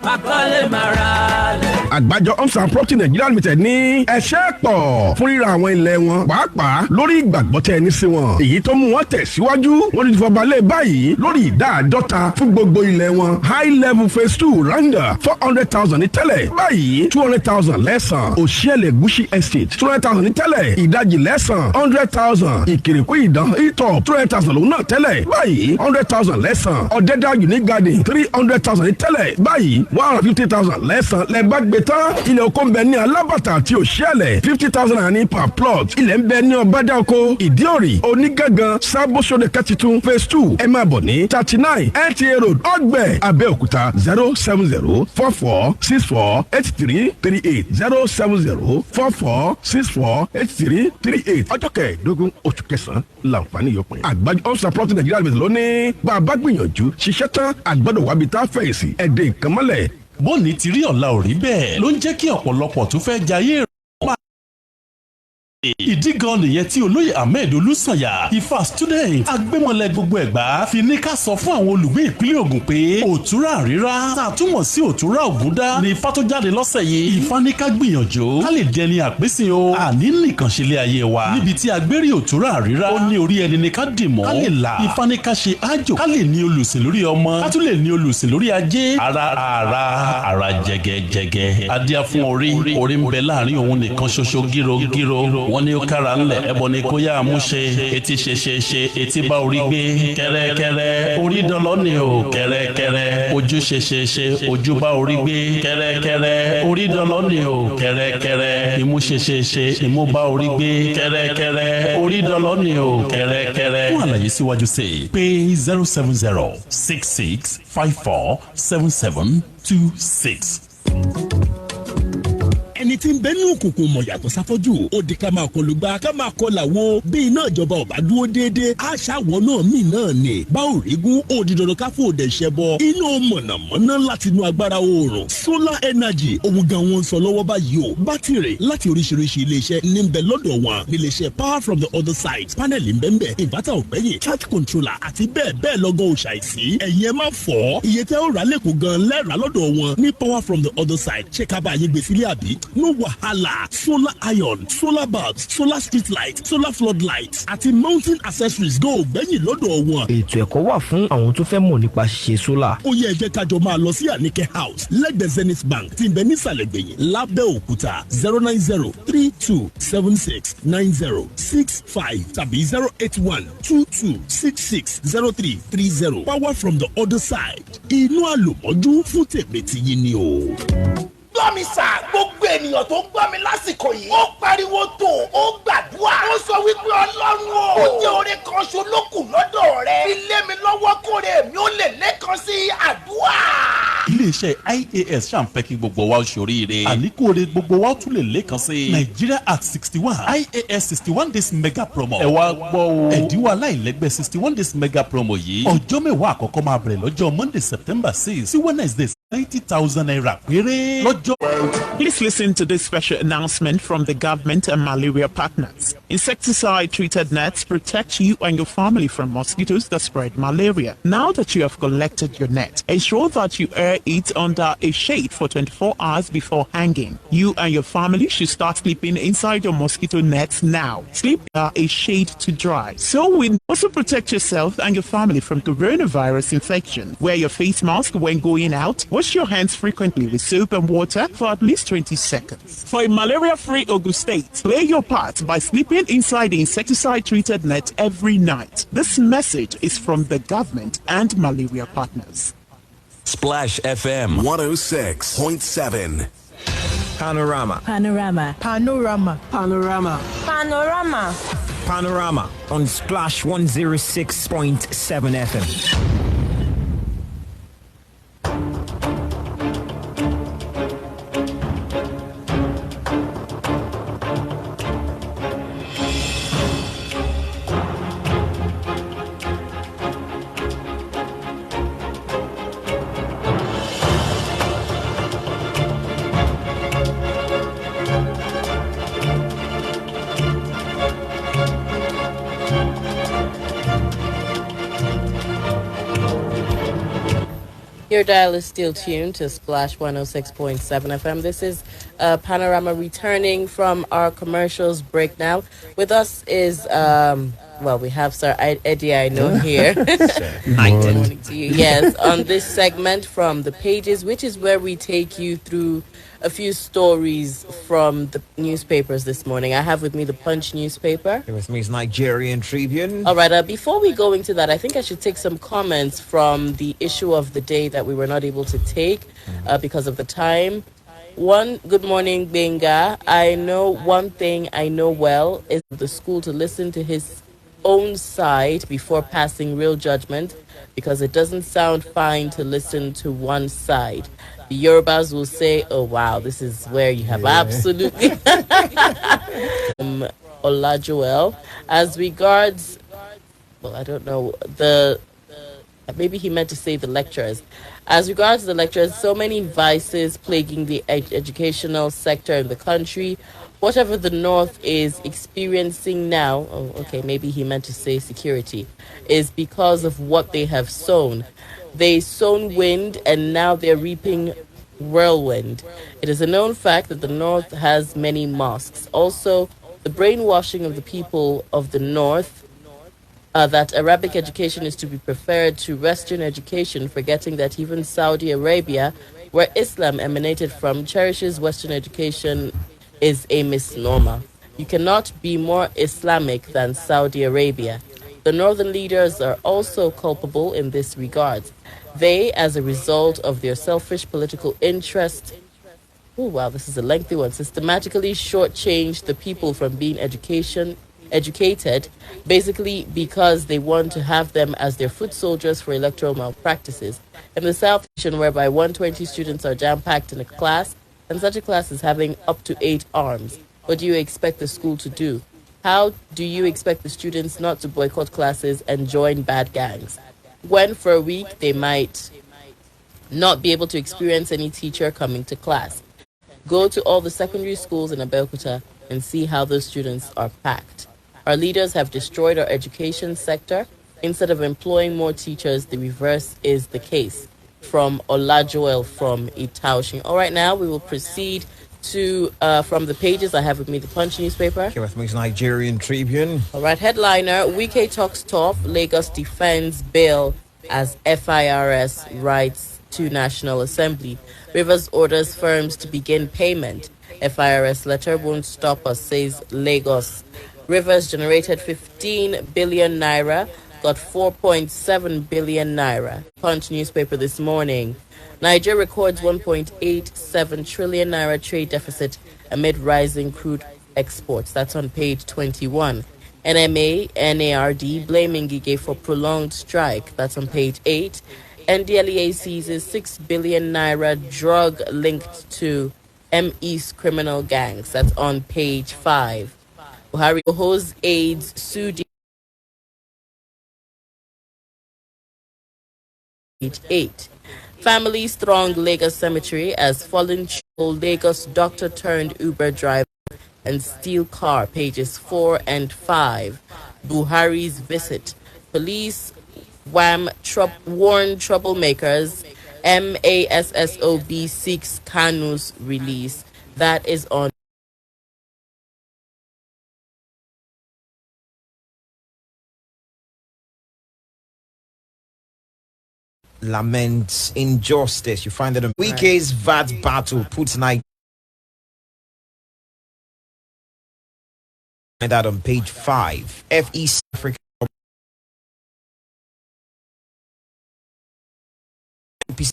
Makole Marale. Àgbájọ Homes and Property Nigeria Limited ní ẹ̀ṣẹ́ pọ̀ fún ríra àwọn ilẹ̀ wọn pàápàá lórí ìgbàgbọ́ tẹ́ ẹni sí wọn. Èyí tó mú wọn tẹ̀síwájú wọ́n ti fọbalẹ̀ báyìí lórí ìdá àádọ́ta fún gbogbo ilẹ̀ wọn. High level phase 2 randa 400,000 ní tẹ́lẹ̀ báyìí 200,000 lẹ́sàn. Òṣìẹ̀lẹ̀ Gúúsì Estate 200,000 ní tẹ́lẹ̀ ìdajì lẹ́sàn 100,000. Ìkìrìkú ìdán ìtọ̀ 200,000 lòun náà tẹ́lẹ̀ báyìí 100,000 lẹ́sàn. Ọ̀dẹ́dá Unique Garden 300,000 ní tẹ́lẹ̀ báyìí 150,000 lẹ́sàn. Lẹ́gbàá gbé tán ilẹ̀ oko ń bẹ ní Alábàtà àti Òṣìẹ̀lẹ̀ 50,000 naira ní per plot. Ilẹ̀ ń bẹ ní Ọbádá oko Ìdíòrì Onígangan Sábóṣódé Kẹ́tìtún phase 2 ẹ máa bọ̀ ní 39 NTA Road Ọ̀gbẹ́ Abẹ́òkúta 07044648338 07044648338 ọjọ́ kẹẹ̀ẹ́dógún oṣù kẹsàn-án làǹfààní yóò pín. Àgbájọ Homes and Property Nigeria Limited lónìí bàbá gbìyànjú ṣiṣẹ́ tán àgbọ̀dọ̀ wábi tá a fẹ̀yìntì ẹ̀dẹ̀ ìkànmọ́lẹ̀. Bóòní ti rí ọ̀la ò rí bẹ́ẹ̀ ló ń jẹ́ kí ọ̀pọ̀lọpọ̀ tó fẹ́ jayé ìdí gan nìyẹn tí olóyè Ahmed Olúsànyà Ifá student agbémọlẹ̀ gbogbo Ẹ̀gbá fi ní ká sọ fún àwọn olùgbé ìpínlẹ̀ Ògùn pé òtúrà rírá tá a túmọ̀ sí òtúrà Ògúndá ni Ifá tó jáde lọ́sẹ̀ yìí. Ifá ní ká gbìyànjú ká lè dẹni àpèsè o àní nìkan ṣe lé ayé wa níbi tí agbérí òtúrà rírá ó ní orí ẹni ní ká dìmọ́ ká lè là. Ifá ní ká ṣe ájò ká lè ní olùsìn lórí ọmọ ká tún lè ní olùsìn lórí ajé ara jẹgẹjẹgẹ adíá fún orí ń bẹ láàrin òun nìkan ṣoṣo gírogíro wọn ní ó kára ńlẹ̀ ẹbọ ni kó yá àmúṣe etí ṣe etí bá orí gbé kẹ́rẹ́kẹ́rẹ́ orí dọ́lọ́ ni o kẹ́rẹ́kẹ́rẹ́ ojú ṣe ojú bá orí gbé kẹ́rẹ́kẹ́rẹ́ orí dọ́lọ́ ni o kẹ́rẹ́kẹ́rẹ́ imú ṣe imú bá orí gbé kẹ́rẹ́kẹ́rẹ́ orí dọ́lọ́ ni o kẹ́rẹ́kẹ́rẹ́. Fún àlàyé síwájú sí pé 070-6654-7726. ẹni tí ń bẹ ní òkùnkùn mọ̀ yàtọ̀ sáfọ́jú ó di ká máa kọlu gba ká máa kọlà wo bí iná ìjọba ọba dúró déédéé àṣàwọ̀ náà mí náà ni bá ò rígún ó di dandan ká fò dẹ̀ ṣẹ́ bọ iná mọ̀nàmọ́ná láti inú agbára oòrùn solar energy òun gan wọn sọ lọ́wọ́ báyìí o bátìrì láti oríṣiríṣi iléeṣẹ́ ní ń bẹ lọ́dọ̀ wọn níléeṣẹ́ power from the other side panel ń bẹ ń bẹ inverter ògbẹ́yìn charge controller àti bẹ́ẹ̀ bẹ́ẹ̀ lọ́gọ́ òṣàìsí ẹ̀yin ẹ má fọ́ iye tẹ́ ó rà lẹ́kọ̀ọ́ gan lẹ́ẹ̀rà lọ́dọ̀ wọn ní power from the other side ṣé ká bá yín gbé sílé àbí no wahala solar iron solar bulbs solar street light solar floodlights àti mountain accessories go gbẹ̀yìn lọ́dọ̀ wọn. ètò ẹ̀kọ́ wà fún àwọn tó fẹ́ mọ̀ nípa ṣíṣe solar. ó yẹ ẹ jẹ́ kájọ máa lọ sí Àníkẹ́ house lẹ́gbẹ̀ẹ́ Zenith Bank tí ń bẹ nísàlẹ̀ gbẹ̀yìn Lábẹ́òkúta 09032769065 tàbí 08122660330 power from the other side inú àlùmọ́jú fún tèmẹ́tì ni o. gbọ́ mi sà gbogbo ènìyàn tó ń gbọ́ mi lásìkò yìí ó pariwo tó ó gbàdúrà ó sọ wípé Ọlọ́run o ó jẹ́ oore kan ṣo ló kù lọ́dọ̀ rẹ fi lé mi lọ́wọ́ kóre mi ó lè lẹ́kan sí àdúrà. Iléeṣẹ́ IAS ṣàǹfẹ́ kí gbogbo wa ó ṣoríire àníkóore gbogbo wa ó tún lè lẹ́kan sí Nigeria at 61 IAS 61 days mega promo ẹ wá gbọ́ o ẹ̀dínwó aláìlẹ́gbẹ́ 61 days mega promo yìí ọjọ́ mẹ́wàá àkọ́kọ́ máa bẹ̀rẹ̀ lọ́jọ́ Monday September 6 sí Wednesday 90,000 naira péré lọ́jọ́. Please listen to this special announcement from the government and malaria partners. Insecticide-treated nets protect you and your family from mosquitoes that spread malaria. Now that you have collected your net, ensure that you air it under a shade for 24 hours before hanging. You and your family should start sleeping inside your mosquito nets now. Sleep under a shade to dry. So we also protect yourself and your family from coronavirus infection. Wear your face mask when going out. Wash your hands frequently with soap and water for at least 20 seconds. For a malaria-free Ogun State, play your part by sleeping inside the insecticide-treated net every night. This message is from the government and malaria partners. Splash FM 106.7. Panorama. Panorama. Panorama. Panorama. Panorama. Panorama on Splash 106.7 FM. Your dial is still tuned to Splash 106.7 FM. This is Panorama returning from our commercials break now. With us is, we have Sir Eddie I know here. Good morning to you. Yes, on this segment from the pages, which is where we take you through a few stories from the newspapers this morning. I have with me the Punch newspaper. Here with me is Nigerian Tribune. All right, before we go into that, I think I should take some comments from the issue of the day that we were not able to take because of the time. One, good morning, Benga. I know one thing I know well is the school to listen to his own side before passing real judgment, because it doesn't sound fine to listen to one side. The Yorubas will say, oh, wow, this is where you have absolutely Olajuwel. As regards, I don't know, maybe he meant to say the lecturers. As regards the lecturers, so many vices plaguing the educational sector in the country. Whatever the North is experiencing now, maybe he meant to say security, is because of what they have sown. They sown wind and now they're reaping whirlwind. It is a known fact that the North has many mosques. Also, the brainwashing of the people of the North, that Arabic education is to be preferred to Western education, forgetting that even Saudi Arabia, where Islam emanated from, cherishes Western education, is a misnomer. You cannot be more Islamic than Saudi Arabia. The northern leaders are also culpable in this regard. They, as a result of their selfish political interest, this is a lengthy one, systematically shortchange the people from being educated, basically because they want to have them as their foot soldiers for electoral malpractices. In the South, whereby 120 students are jam-packed in a class, and such a class is having up to 8 arms, what do you expect the school to do? How do you expect the students not to boycott classes and join bad gangs, when for a week they might not be able to experience any teacher coming to class? Go to all the secondary schools in Abayomi and see how those students are packed. Our leaders have destroyed our education sector. Instead of employing more teachers, the reverse is the case. From Olajuwel from Itaushin. All right, now we will proceed to from the pages. I have with me the Punch newspaper. Here with me is Nigerian Tribune. All right, headliner, Wike talks top, Lagos defends bill as FIRS writes to National Assembly. Rivers orders firms to begin payment. FIRS letter won't stop us, says Lagos. Rivers generated 15 billion naira, got 4.7 billion naira. Punch newspaper this morning. Nigeria records 1.87 trillion naira trade deficit amid rising crude exports. That's on page 21. NMA, NARD blaming Gige for prolonged strike. That's on page 8. NDLEA seizes 6 billion naira drug linked to ME's criminal gangs. That's on page 5. Buhari holds aides sued. Page 8. Families throng Lagos cemetery as fallen Lagos doctor turned Uber driver and steal car. Pages 4 and 5. Buhari's visit. Police warn troublemakers. MASSOB seeks Kanu's release. That is on. Laments injustice. You find that on Wike's VAT battle puts Nigeria. Find that on page 5. FEC Africa.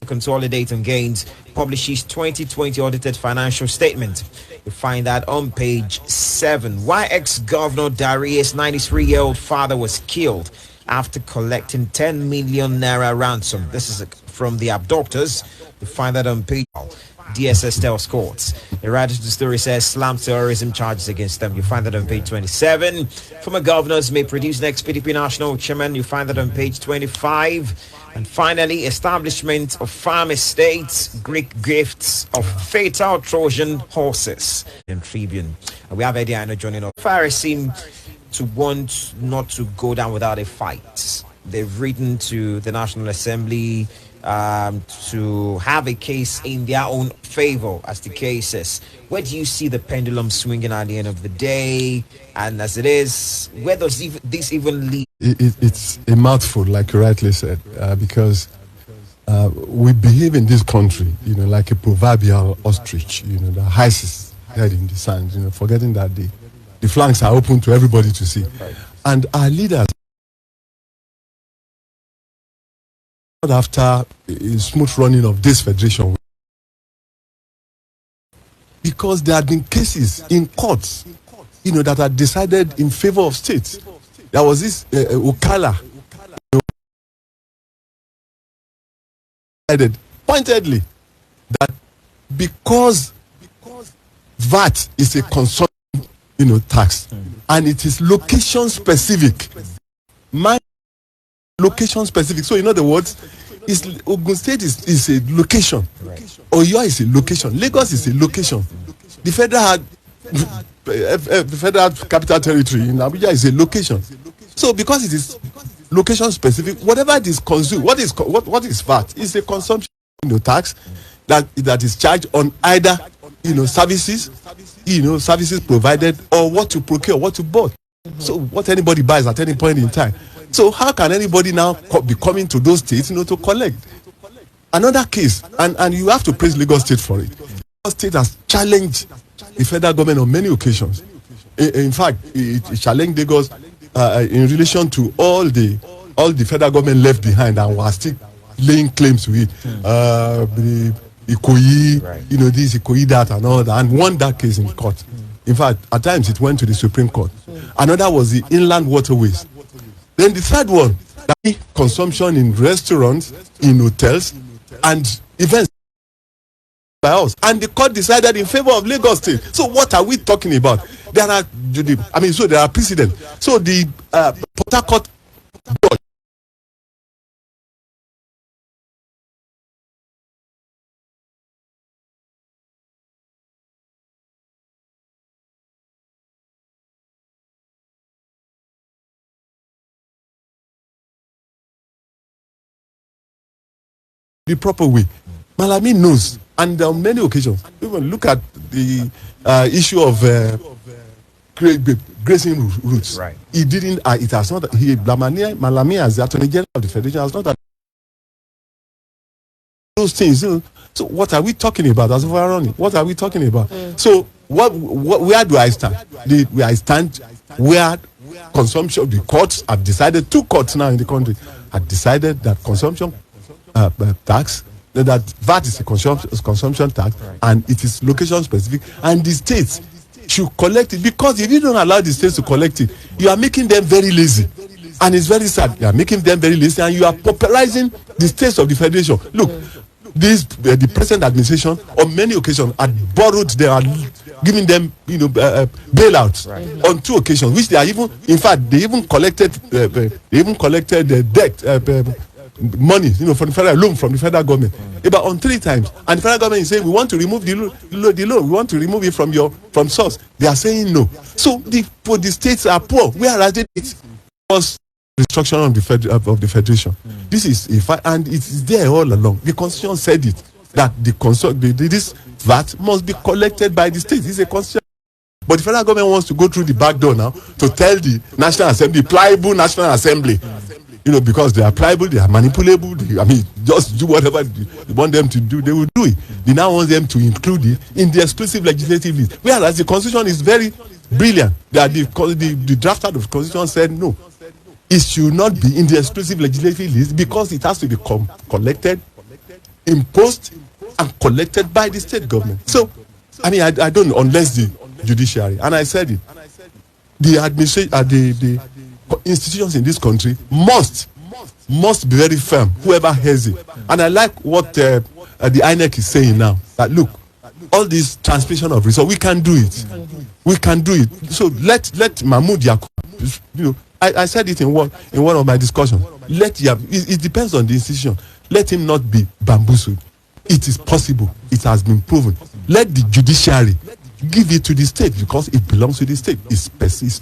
Consolidate on gains publishes 2020 audited financial statement. You find that on page 7. Why ex-governor Darius' 93-year-old father was killed after collecting 10 million naira ransom. This is from the abductors. You find that on page. DSS tells courts. The writer to the story says slam terrorism charges against them. You find that on page 27. Former governors may produce next PDP national chairman. You find that on page 25. And finally, establishment of farm estates, Greek gifts of fatal Trojan horses. In Tribune, we have Eddie Aino joining us. Farriers seem to want not to go down without a fight. They've written to the National Assembly to have a case in their own favor as the case is. Where do you see the pendulum swinging at the end of the day? And as it is, where does this even lead? It's a mouthful, like you rightly said, because we behave in this country, like a proverbial ostrich, that hides its head in the sand, forgetting that the flanks are open to everybody to see. Right. And our leaders, after a smooth running of this federation, because there had been cases in courts, that are decided in favor of states. There was this Okala, pointedly that because VAT is a consumption, tax, and it is location specific. Location specific. So in other words, Ogun State is a location. Right. Oyo is a location. Lagos is a location. The federal capital territory in Abuja is a location. So because it is location specific, whatever it is consumed, what is VAT? It's a consumption tax that is charged on either services, services provided, or what you procure, what you bought. So what anybody buys at any point in time. So how can anybody now be coming to those states, to collect? Another case, and you have to praise Lagos State for it. Lagos State has challenged the federal government on many occasions. In fact, it challenged Lagos in relation to all the federal government left behind and was still laying claims to it. The Ikoyi, right. This Ikoyi that and all that, and won that case in court. In fact, at times it went to the Supreme Court. Another was the inland waterways. Then the third one, consumption in restaurants, in hotels, and events by us. And the court decided in favor of Lagos State. So what are we talking about? There are precedents. So the Port Harcourt judge, the proper way. Malami knows, and on many occasions, even look at the issue of grazing routes. Right. He didn't. It has not. Malami, as the Attorney General of the Federation, has not. Those things. So what are we talking about? As of running, what are we talking about? So where do I stand? I stand where consumption. The courts have decided. 2 courts now in the country have decided that consumption tax, that VAT is a consumption tax, right. And it is location specific, and the states should collect it, because if you don't allow the states to collect it, you are making them very lazy, and it's very sad. You are making them very lazy, and you are pauperizing the states of the federation. Look, the present administration on many occasions had borrowed, they are giving them bailouts, right. On 2 occasions, which they are even, in fact, they even collected the debt. Money, from the federal loan from the federal government, about on 3 times, and the federal government is saying we want to remove the loan, we want to remove it from source. They are saying no. So the states are poor, whereas it was destruction of the federation. This is and it is there all along. The constitution said it, that this VAT must be collected by the states. It's a constitution. But the federal government wants to go through the back door now to tell the National Assembly, pliable National Assembly. Because they are pliable, they are manipulable. Just do whatever you want them to do, they will do it. They now want them to include it in the exclusive legislative list. Whereas the Constitution is very brilliant. The drafter of the Constitution said no. It should not be in the exclusive legislative list because it has to be collected, imposed, and collected by the state government. So, I don't know, unless the judiciary, and I said it, the administration, the institutions in this country must be very firm, whoever has it. And I like what the INEC is saying now, that look, all this transmission of resources, we can do it. So let Mahmoud Yakub, I said it in one of my discussions, it depends on the institution, let him not be bamboozled. It is possible, it has been proven. Let the judiciary give it to the state, because it belongs to the state. It's specific.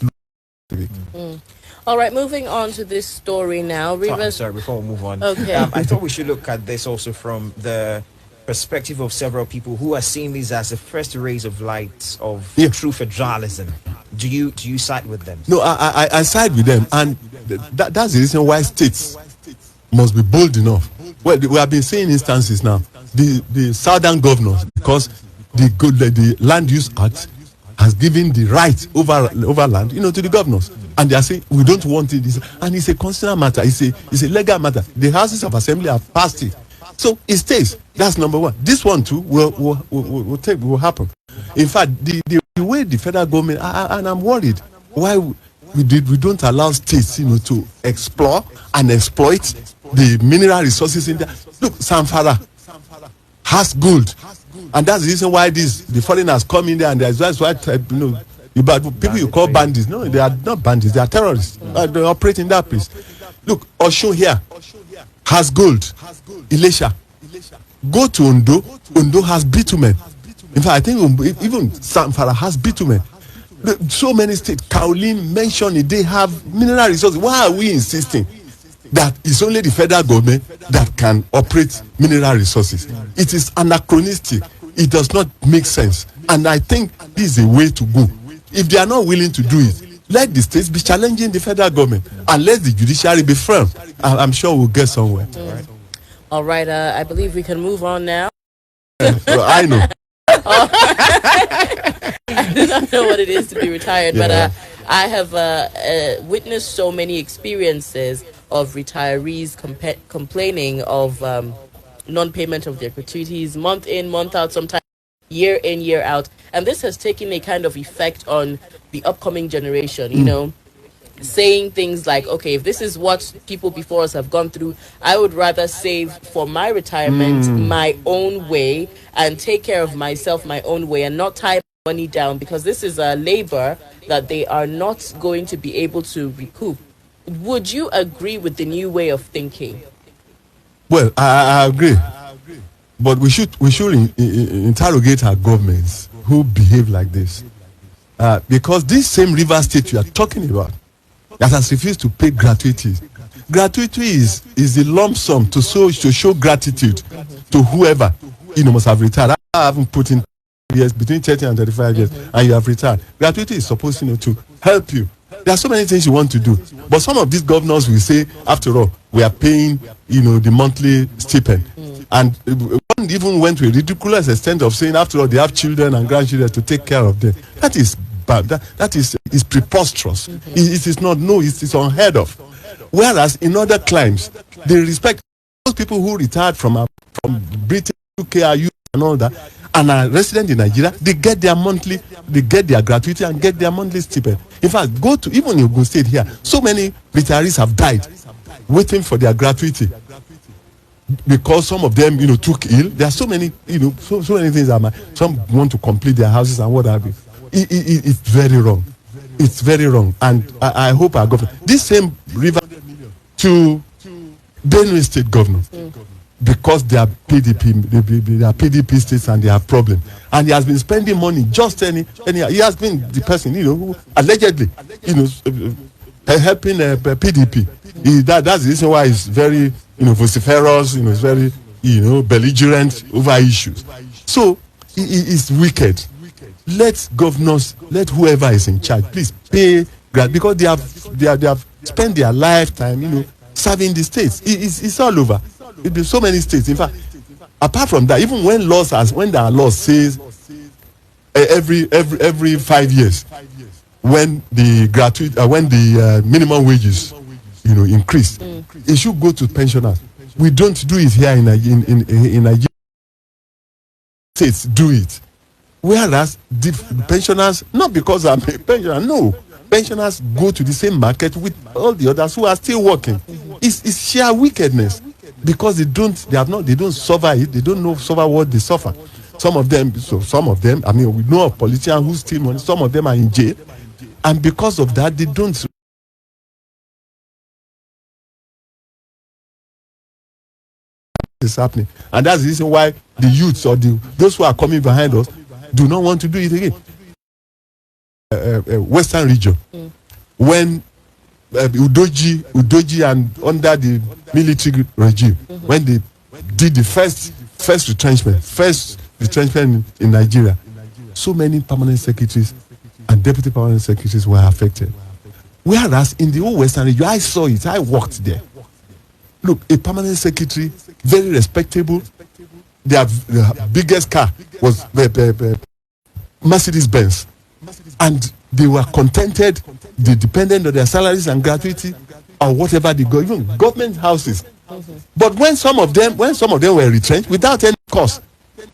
All right, moving on to this story now. Sorry, before we move on. Okay. I thought we should look at this also from the perspective of several people who are seeing this as the first rays of light of true federalism. Do you side with them? No, I side with them, and that's the reason why states must be bold enough. Well, we have been seeing instances now. The southern governors, because the Land Use Act has given the right over land, to the governors, and they are saying we don't want it. And it's a constitutional matter. It's a legal matter. The houses of assembly have passed it, so it stays. That's number one. This one too will happen. In fact, the way the federal government, and I'm worried why we don't allow states, to explore and exploit the mineral resources in there. Look, Zamfara has gold, and that's the reason why the foreigners come in there, and that's why people you call bandits. No, they are not bandits. They are terrorists. They operate in that place. Look, Osun here has gold. Ilesha, go to Ondo. Ondo has bitumen. In fact, I think even Zamfara has bitumen. So many states, Kaolin mentioned it, they have mineral resources. Why are we insisting that it's only the federal government that can operate mineral resources? It is anachronistic. It does not make sense. And I think this is a way to go. If they are not willing to do it, let the states be challenging the federal government, and let the judiciary be firm. I'm sure we'll get somewhere. All right, I believe we can move on now. Well, I know. I do not know what it is to be retired, but I have witnessed so many experiences of retirees complaining of non-payment of their gratuities month in, month out, sometimes year in, year out. And this has taken a kind of effect on the upcoming generation, saying things like, okay, if this is what people before us have gone through, I would rather save for my retirement my own way and take care of myself my own way and not tie money down, because this is a labor that they are not going to be able to recoup. Would you agree with the new way of thinking? Well, I agree, but we should interrogate our governments who behave like this, because this same River State you are talking about that has refused to pay gratuities. Gratuity is the lump sum to show gratitude to whoever must have retired. I haven't put in years between 30 and 35 years, and you have retired. Gratuity is supposed to help you. There are so many things you want to do, but some of these governors will say, after all, we are paying the monthly stipend, and one even went to a ridiculous extent of saying, after all, they have children and grandchildren to take care of them. That is bad. That is preposterous. It is not. No, it is unheard of. Whereas in other climes, they respect those people who retired from Britain, UK, and all that, and are resident in Nigeria. They get their gratuity and get their monthly stipend. In fact, go to even in Ogun State here, so many retirees have died waiting for their gratuity because some of them, took ill. There are so many, so many things. Some want to complete their houses and what have you. It's very wrong. It's very wrong, and I hope our government, this same River to Benue State governor, because they are PDP states and they have problems, and he has been spending money just any he has been the person who allegedly helping PDP. That's the reason why he's very vociferous, he's very belligerent over issues. So it's wicked. Let governors, let whoever is in charge, please pay because they have spent their lifetime serving the states. It's all over. There's so many states. In fact, apart from that, even when there are laws says every 5 years, when the minimum wages increase, it should go to pensioners. We don't do it here in Nigeria. States do it, whereas the pensioners, not because I'm a pensioner, no, pensioners go to the same market with all the others who are still working. It's sheer wickedness. Because they don't suffer it, they don't suffer what they suffer. Some of them, we know of politicians who steal money, some of them are in jail, and because of that, they don't. It's happening, and that's the reason why the youths or those who are coming behind us do not want to do it again. Western region, when Udoji and under the military regime, when they did the first retrenchment in Nigeria, so many permanent secretaries and deputy permanent secretaries were affected. Whereas in the whole Western region, I saw it, I worked there. Look, a permanent secretary, very respectable. Their biggest car was Mercedes Benz, and they were contented. They depended on their salaries and gratuity or whatever they go, even government houses. But when some of them were retrenched without any cost.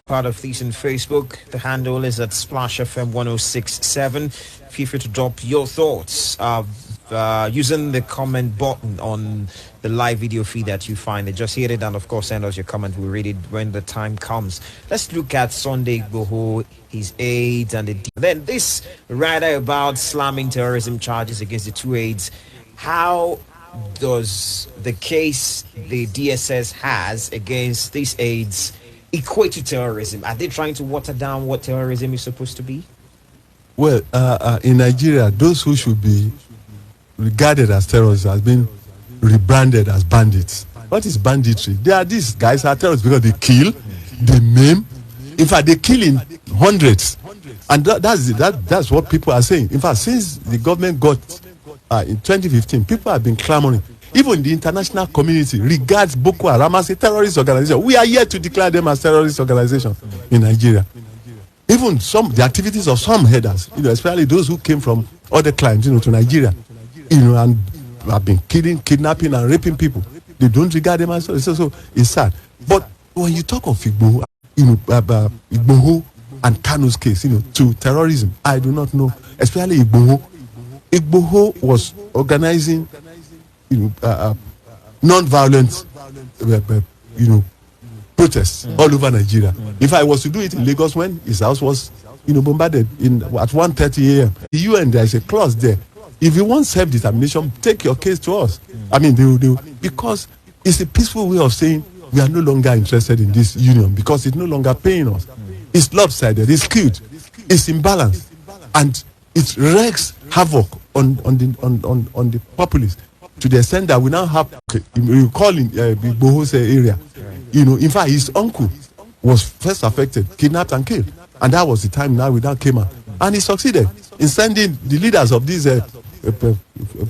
Part of this on Facebook. The handle is at Splash FM 1067. Feel free to drop your thoughts using the comment button on the live video feed that you find. Just hit it and of course send us your comment. We'll read it when the time comes. Let's look at Sunday Igboho, his aides, and then this writer about slamming terrorism charges against the two aides. How does the case the DSS has against these aides equate to terrorism? Are they trying to water down what terrorism is supposed to be? Well, in Nigeria, those who should be regarded as terrorists has been rebranded as bandits. What is banditry? These guys are terrorists because they kill, they maim. In fact, they kill in hundreds, and that's what people are saying. In fact, since the government got in 2015, people have been clamoring. Even the international community regards Boko Haram as a terrorist organization. We are yet to declare them as terrorist organization in Nigeria. Even the activities of some headers, especially those who came from other climes, to Nigeria, and have been killing, kidnapping, and raping people. They don't regard them as terrorists. So it's sad. But when you talk of Igboho, Igboho and Kanu's case, to terrorism, I do not know. Especially Igboho. Igboho was organizing, non-violent, protests all over Nigeria. If I was to do it in Lagos when his house was, bombarded at 1:30 a.m., the UN, there is a clause there. If you want self-determination, take your case to us. I mean, they will, because it's a peaceful way of saying we are no longer interested in this union because it's no longer paying us. It's lopsided, it's skewed, it's imbalanced, and it wreaks havoc on the populace to the extent that we now have, you call in Igboho's area, in fact, his uncle was first affected, kidnapped and killed, and that was the time now we now came out, and he succeeded in sending the leaders of these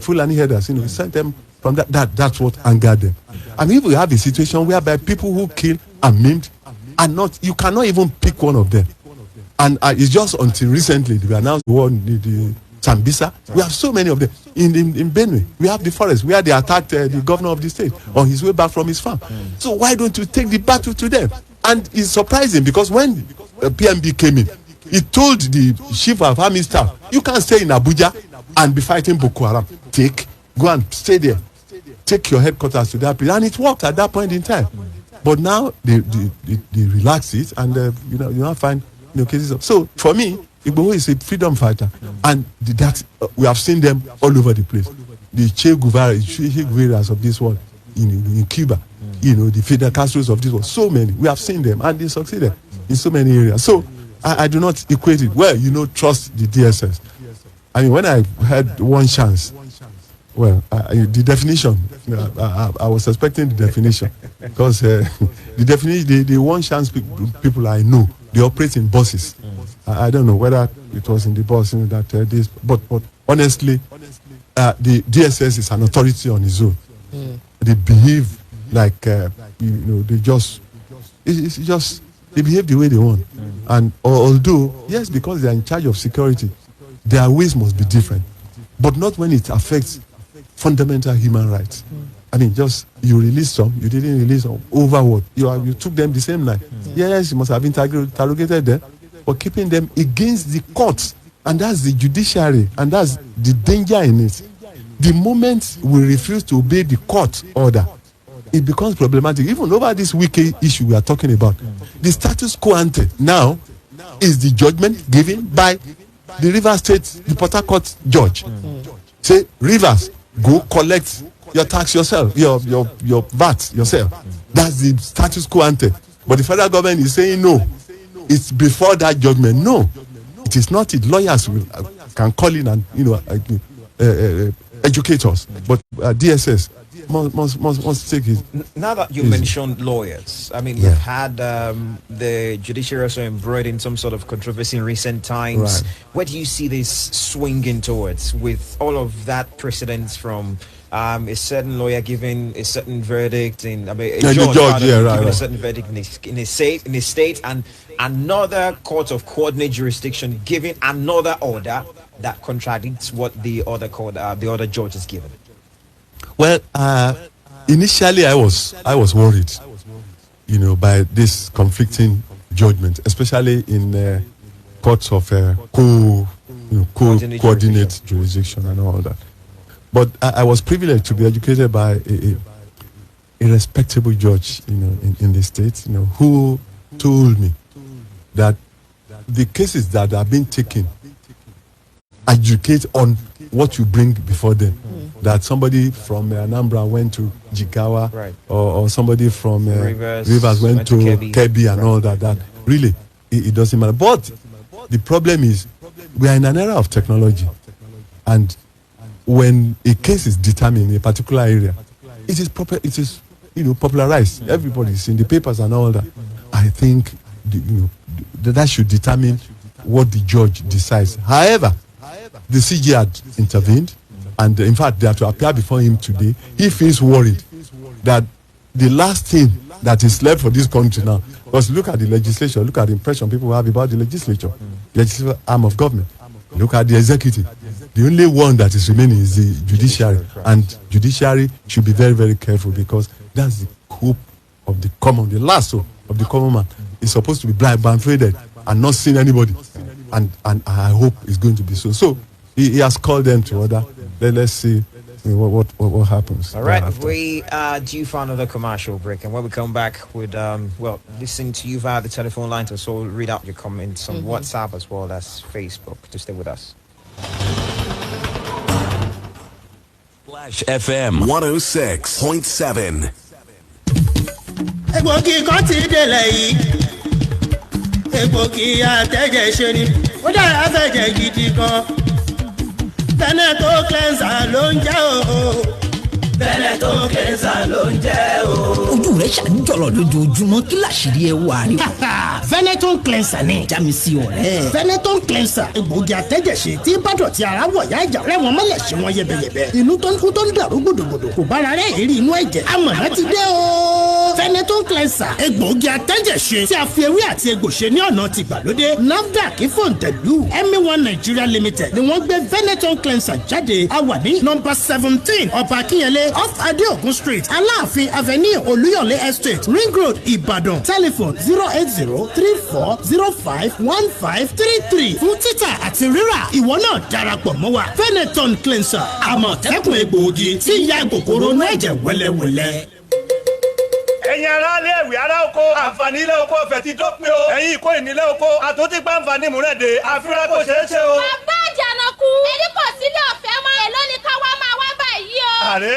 Fulani headers, he sent them from that's what angered them. I mean, if we have a situation whereby people who kill and maimed are not, you cannot even pick one of them. And it's just until recently they announced the Sambisa. We have so many of them. In Benue, we have the forest where they attacked the governor of the state on his way back from his farm. So why don't you take the battle to them? And it's surprising because when PMB came in, he told the chief of army staff, you can't stay in Abuja and be fighting Boko Haram. Go and stay there. Take your headquarters to that place. And it worked at that point in time. But now they relax it and you now find cases of. So for me, Igboho is a freedom fighter, and we have seen them all over the place. The Che Guevaras of this world in Cuba, the Fidel Castros of this world, so many. We have seen them, and they succeeded in so many areas. So I do not equate it. Well, trust the DSS. I mean, when I had one chance, well, the definition, I was suspecting the definition because the definition, the one chance people I know, they operate in buses. I don't know whether it was in the bus but honestly, the DSS is an authority on its own. They behave like they behave the way they want. And although yes, because they are in charge of security, their ways must be different, but not when it affects fundamental human rights. I mean, just you release some, you didn't release some. Over what? You took them the same night. Yes, you must have interrogated them, but keeping them against the courts, and that's the judiciary, and that's the danger in it. The moment we refuse to obey the court order, it becomes problematic. Even over this wicked issue we are talking about, the status quo ante now is the judgment given by the Rivers State, the Port Harcourt judge. Say, Rivers, go collect your tax yourself, your VAT yourself. That's the status quo ante. But the federal government is saying no. It's before that judgment. No, it is not. It lawyers can call in and educators, but DSS must take it. Now that you easy. mentioned lawyers, I mean, Yeah. we've had the judiciary also embroiled in some sort of controversy in recent times. Right. Where do you see this swinging towards with all of that precedence from a certain lawyer giving a certain verdict in, I mean, a judge rather, giving a certain verdict in a state, and another court of coordinate jurisdiction giving another order that contradicts what the other court, the other judge has given? Well, initially I was worried, by this conflicting judgment, especially in courts of coordinate jurisdiction and all that. But I was privileged to be educated by a respectable judge, in the state, who told me that the cases that are being taken educate on what you bring before them. That somebody from Anambra went to Jigawa, Right. or somebody from Rivers went to Kebbi and all that. That really, it doesn't matter. But the problem is, we are in an era of technology, and when a case is determined in a particular area, it is popularized. Everybody's in the papers and all that. I think that should determine what the judge decides. However, the CG had intervened, and in fact they have to appear before him today. He feels worried that the last thing that is left for this country now, because look at the legislature, look at the impression people have about the legislature, the legislative arm of government. Look at the executive. The only one that is remaining is the judiciary, and judiciary should be very, very careful, because that's the hope of the common, the last hope of the common man. Is supposed to be blindfolded and not seeing anybody, and I hope it's going to be so. So he has called them to order. Let's see what happens. All right, we are due for another commercial break, and when we come back, we'd listen to you via the telephone line to also read out your comments on WhatsApp as well as Facebook. To stay with us. Splash FM 106.7. Egbògi kan ti délẹ̀ yìí, egbògi àtẹ̀jẹ̀ ṣe ni, ó dára fẹ̀jẹ̀ gidi gan. Veneto cleanser ló ń jẹ́ o. Veneto cleanser ló ń jẹ́ o. Ojú rẹ̀ ṣàjọlọ̀ lójoojúmọ́, kí làṣírí ẹ wà rí. Veneto cleanser ni. Já mi sí ọ̀rẹ́. Veneto cleanser egbògi àtẹ̀jẹ̀ṣe tí bàdàn tí ara wọ̀ yá ìjà rẹ̀ wọ́n mọ́lẹ̀ ṣe wọ́n yẹbẹyẹbẹ. Inú tó ń kú tó ń dàrú gbòdògbòdò kò bára rẹ̀ èrí inú ẹ̀jẹ̀. Amọ̀nà ti dé o. Veneto cleanser egbògi àtẹ̀jẹ̀ṣe tí a fi ewé àti egbò ṣe ní ọ̀nà tìgbàlódé. NAFDAC fòǹtẹ̀lù ME1 Nigeria Limited ni wọ́n gbé Veneto cleanser jáde. A wà ní nọ́mbà 17 Ọba Akínyẹlé off Adeogun Street, Aláàfin Avenue, Olúyọ̀lé Estate, Ring Road, Ìbàdàn. Telephone 08034051533. Fún títà àti rírà, ìwọ náà darapọ̀ mọ́ wa. Veneton cleanser, àmọ̀tẹ́kùn egbòogi tí ń ya kòkòrò inú ẹ̀jẹ̀ wẹ́lẹ́wẹ́lẹ́. ẹ̀yin ará ilé ìwé ará oko àǹfààní ilé oko ọ̀fẹ́ ti dópin o ẹ̀yin ìkó ìnílé oko àtúntí pàǹfààní múrẹ́dẹ̀ àfihàn kò ṣeé ṣe o. bàbá àjànàkú èyí kò sílé ọ̀fẹ́ mọ́ èló ni ká wá máa wá báyìí o. àrẹ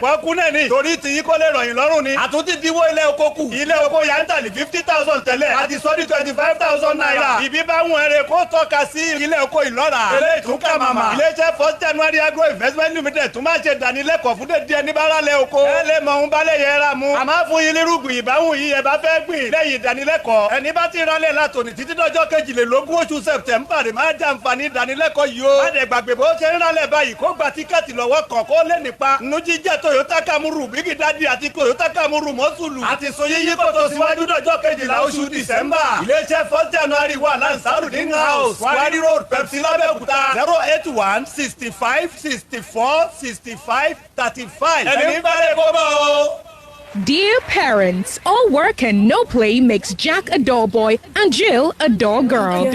wọn kú náà ni torí tìyín kó lè rọ̀yìn lọ́rùn ni àtúntí dínwó ilé oko kù ilé oko yà ń tà ní 50,000 tẹ́lẹ̀ àti sọ ní 25,000 naira ìbí bá wọn ẹrẹ kó tọ́ka sí ilé oko ìlọ́ra ilé ìtúnkà màmá iléeṣẹ́ First January Agro Investment Limited tún máa ṣe dánilẹ́kọ̀ọ́ fún dédé ẹni bá rálẹ̀ oko ẹ lè mọ̀ ń balẹ̀ yẹra mu àmọ́ fún yín lérúgbìn ìbáwùn yìí ẹ bá fẹ́ gbìn lẹ́yìn ìdánilẹ́kọ̀ọ́ ẹni bá ti rálẹ̀ látòní títí dọ́jọ́ 22 oṣù September rẹ̀ máa jàǹfààní ìdánilẹ́kọ̀ọ́ yìí o má dẹ̀ gbàgbé bó ṣe ń rálẹ̀ báyìí kó gba tíkẹ́ẹ̀tì lọ́wọ́ kan kó lè nípa nínú jíjẹ́ Toyota Camry Big Daddy àti Toyota Camry Mọ́sùlù àti sọyíyí kòtò síwájú dọ́jọ́ 12 oṣù December iléeṣẹ́ First January wà Lansarudin House Wari Road Pepsi Lábẹ́òkúta 081 65 64 65 35 ẹni bá lè kó bọ̀ o. Dear parents, all work and no play makes Jack a dull boy and Jill a dull girl.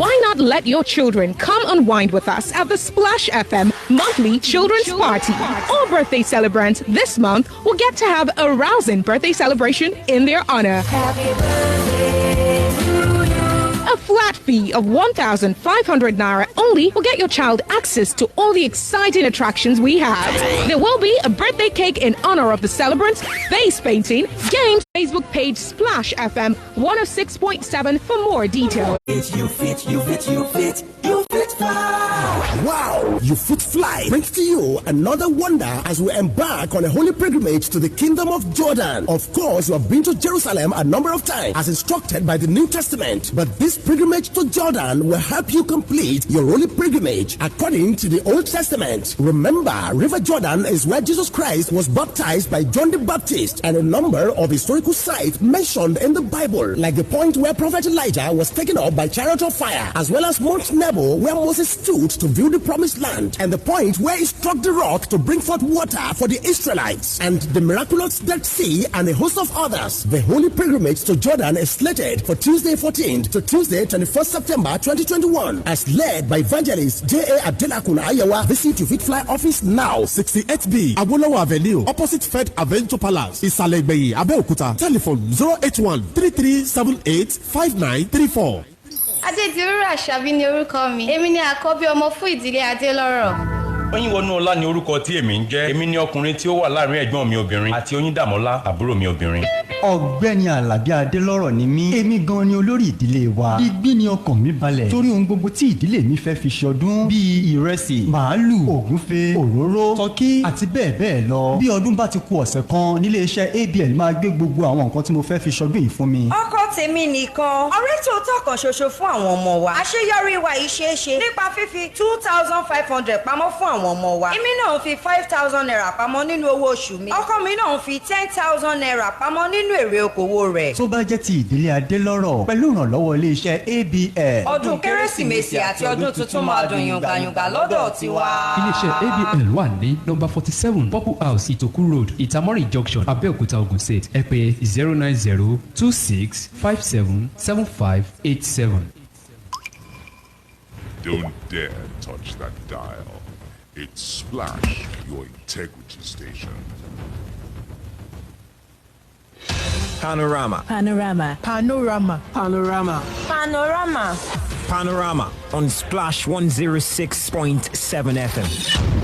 Why not let your children come unwind with us at the Splash FM monthly children's party? All birthday celebrants this month will get to have a rousing birthday celebration in their honor. A flat fee of 1,500 naira only will get your child access to all the exciting attractions we have. There will be a birthday cake in honor of the celebrants, face painting, games, Facebook page Splash FM 106.7 for more details. You fit fly. Wow, You Fit Fly brings to you another wonder as we embark on a holy pilgrimage to the Kingdom of Jordan. Of course, you have been to Jerusalem a number of times as instructed by the New Testament, but this pilgrimage to Jordan will help you complete your holy pilgrimage according to the Old Testament. Remember, River Jordan is where Jesus Christ was baptized by John the Baptist, and a number of historical sites mentioned in the Bible, like the point where Prophet Elijah was taken up by chariot of fire, as well as Mount Nebo where Moses stood to view the promised land, and the point where he struck the rock to bring forth water for the Israelites, and the miraculous Dead Sea, and a host of others. The holy pilgrimage to Jordan is slated for Tuesday 14th to Tuesday 21st September 2021, as led by evangelist J.A. Abdelakun Ayawa. Visit You Fit Fly office now, 68B Awolowo Avenue, opposite Fed Adventure Palace, Isalegbeyi, Abeokuta. Telephone 081-3378-5934. Adédiorú Àṣàbí ni orúkọ mi. Èmi ni àkọ́bí ọmọ fún ìdílé Adélọ́rọ̀. Oyinwọnúọlá ni orúkọ tí èmi ń jẹ́. Èmi ni ọkùnrin tí ó wà láàrin ẹ̀gbọ́n mi obìnrin àti Oyindàmọ́lá àbúrò mi obìnrin. Ọ̀gbẹ́ni Àlàbí Adélọ́rọ̀ ni mí. Èmi gan ni olórí ìdílé wa. Digbí ni ọkàn mi balẹ̀ torí ohun gbogbo tí ìdílé mi fẹ́ fi ṣọdún bíi ìrẹsì, màálù, ògúnfe, òróró, tọ́kí àti bẹ́ẹ̀ bẹ́ẹ̀ lọ. Bí ọdún bá ti kù ọ̀sẹ̀ kan, nílé iṣẹ́ ABL máa gbé gbogbo àwọn nǹkan tí mo fẹ́ fi ṣọdún yìí fún mi. Ọkọ tèmi nìkan, ọ̀rẹ́ tòótọ́ kan ṣoṣo fún àwọn ọmọ wa. Àṣeyọrí wa yìí ṣeé ṣe nípa fífi 2,500 pamọ́ fún àwọn ọmọ wa. Èmi náà ń fi 5,000 naira pamọ́ nínú owó oṣù mi. Ọkọ mi náà ń fi 10,000 naira pamọ́ nínú èrè okòwò rẹ̀. Tó bá jẹ́ ti ìdílé Adélọ́rọ̀ pẹ̀lú ìrànlọ́wọ́ iléeṣẹ́ ABL. Ọdún Kérésìmesì àti ọdún tuntun máa dùn yùngàyùngà lọ́dọ̀ tiwa. Iléeṣẹ́ ABL wà ní nọ́mbà 47 Purple House Ìtòkú Road, Ìtamọ́rìn Junction, Abẹ́òkúta, Ògùn State. Ẹ pè 09026577587. Don't dare touch that dial. It's Splash, your integrity station. Panorama. Panorama. Panorama. Panorama. Panorama. Panorama on Splash 106.7 FM.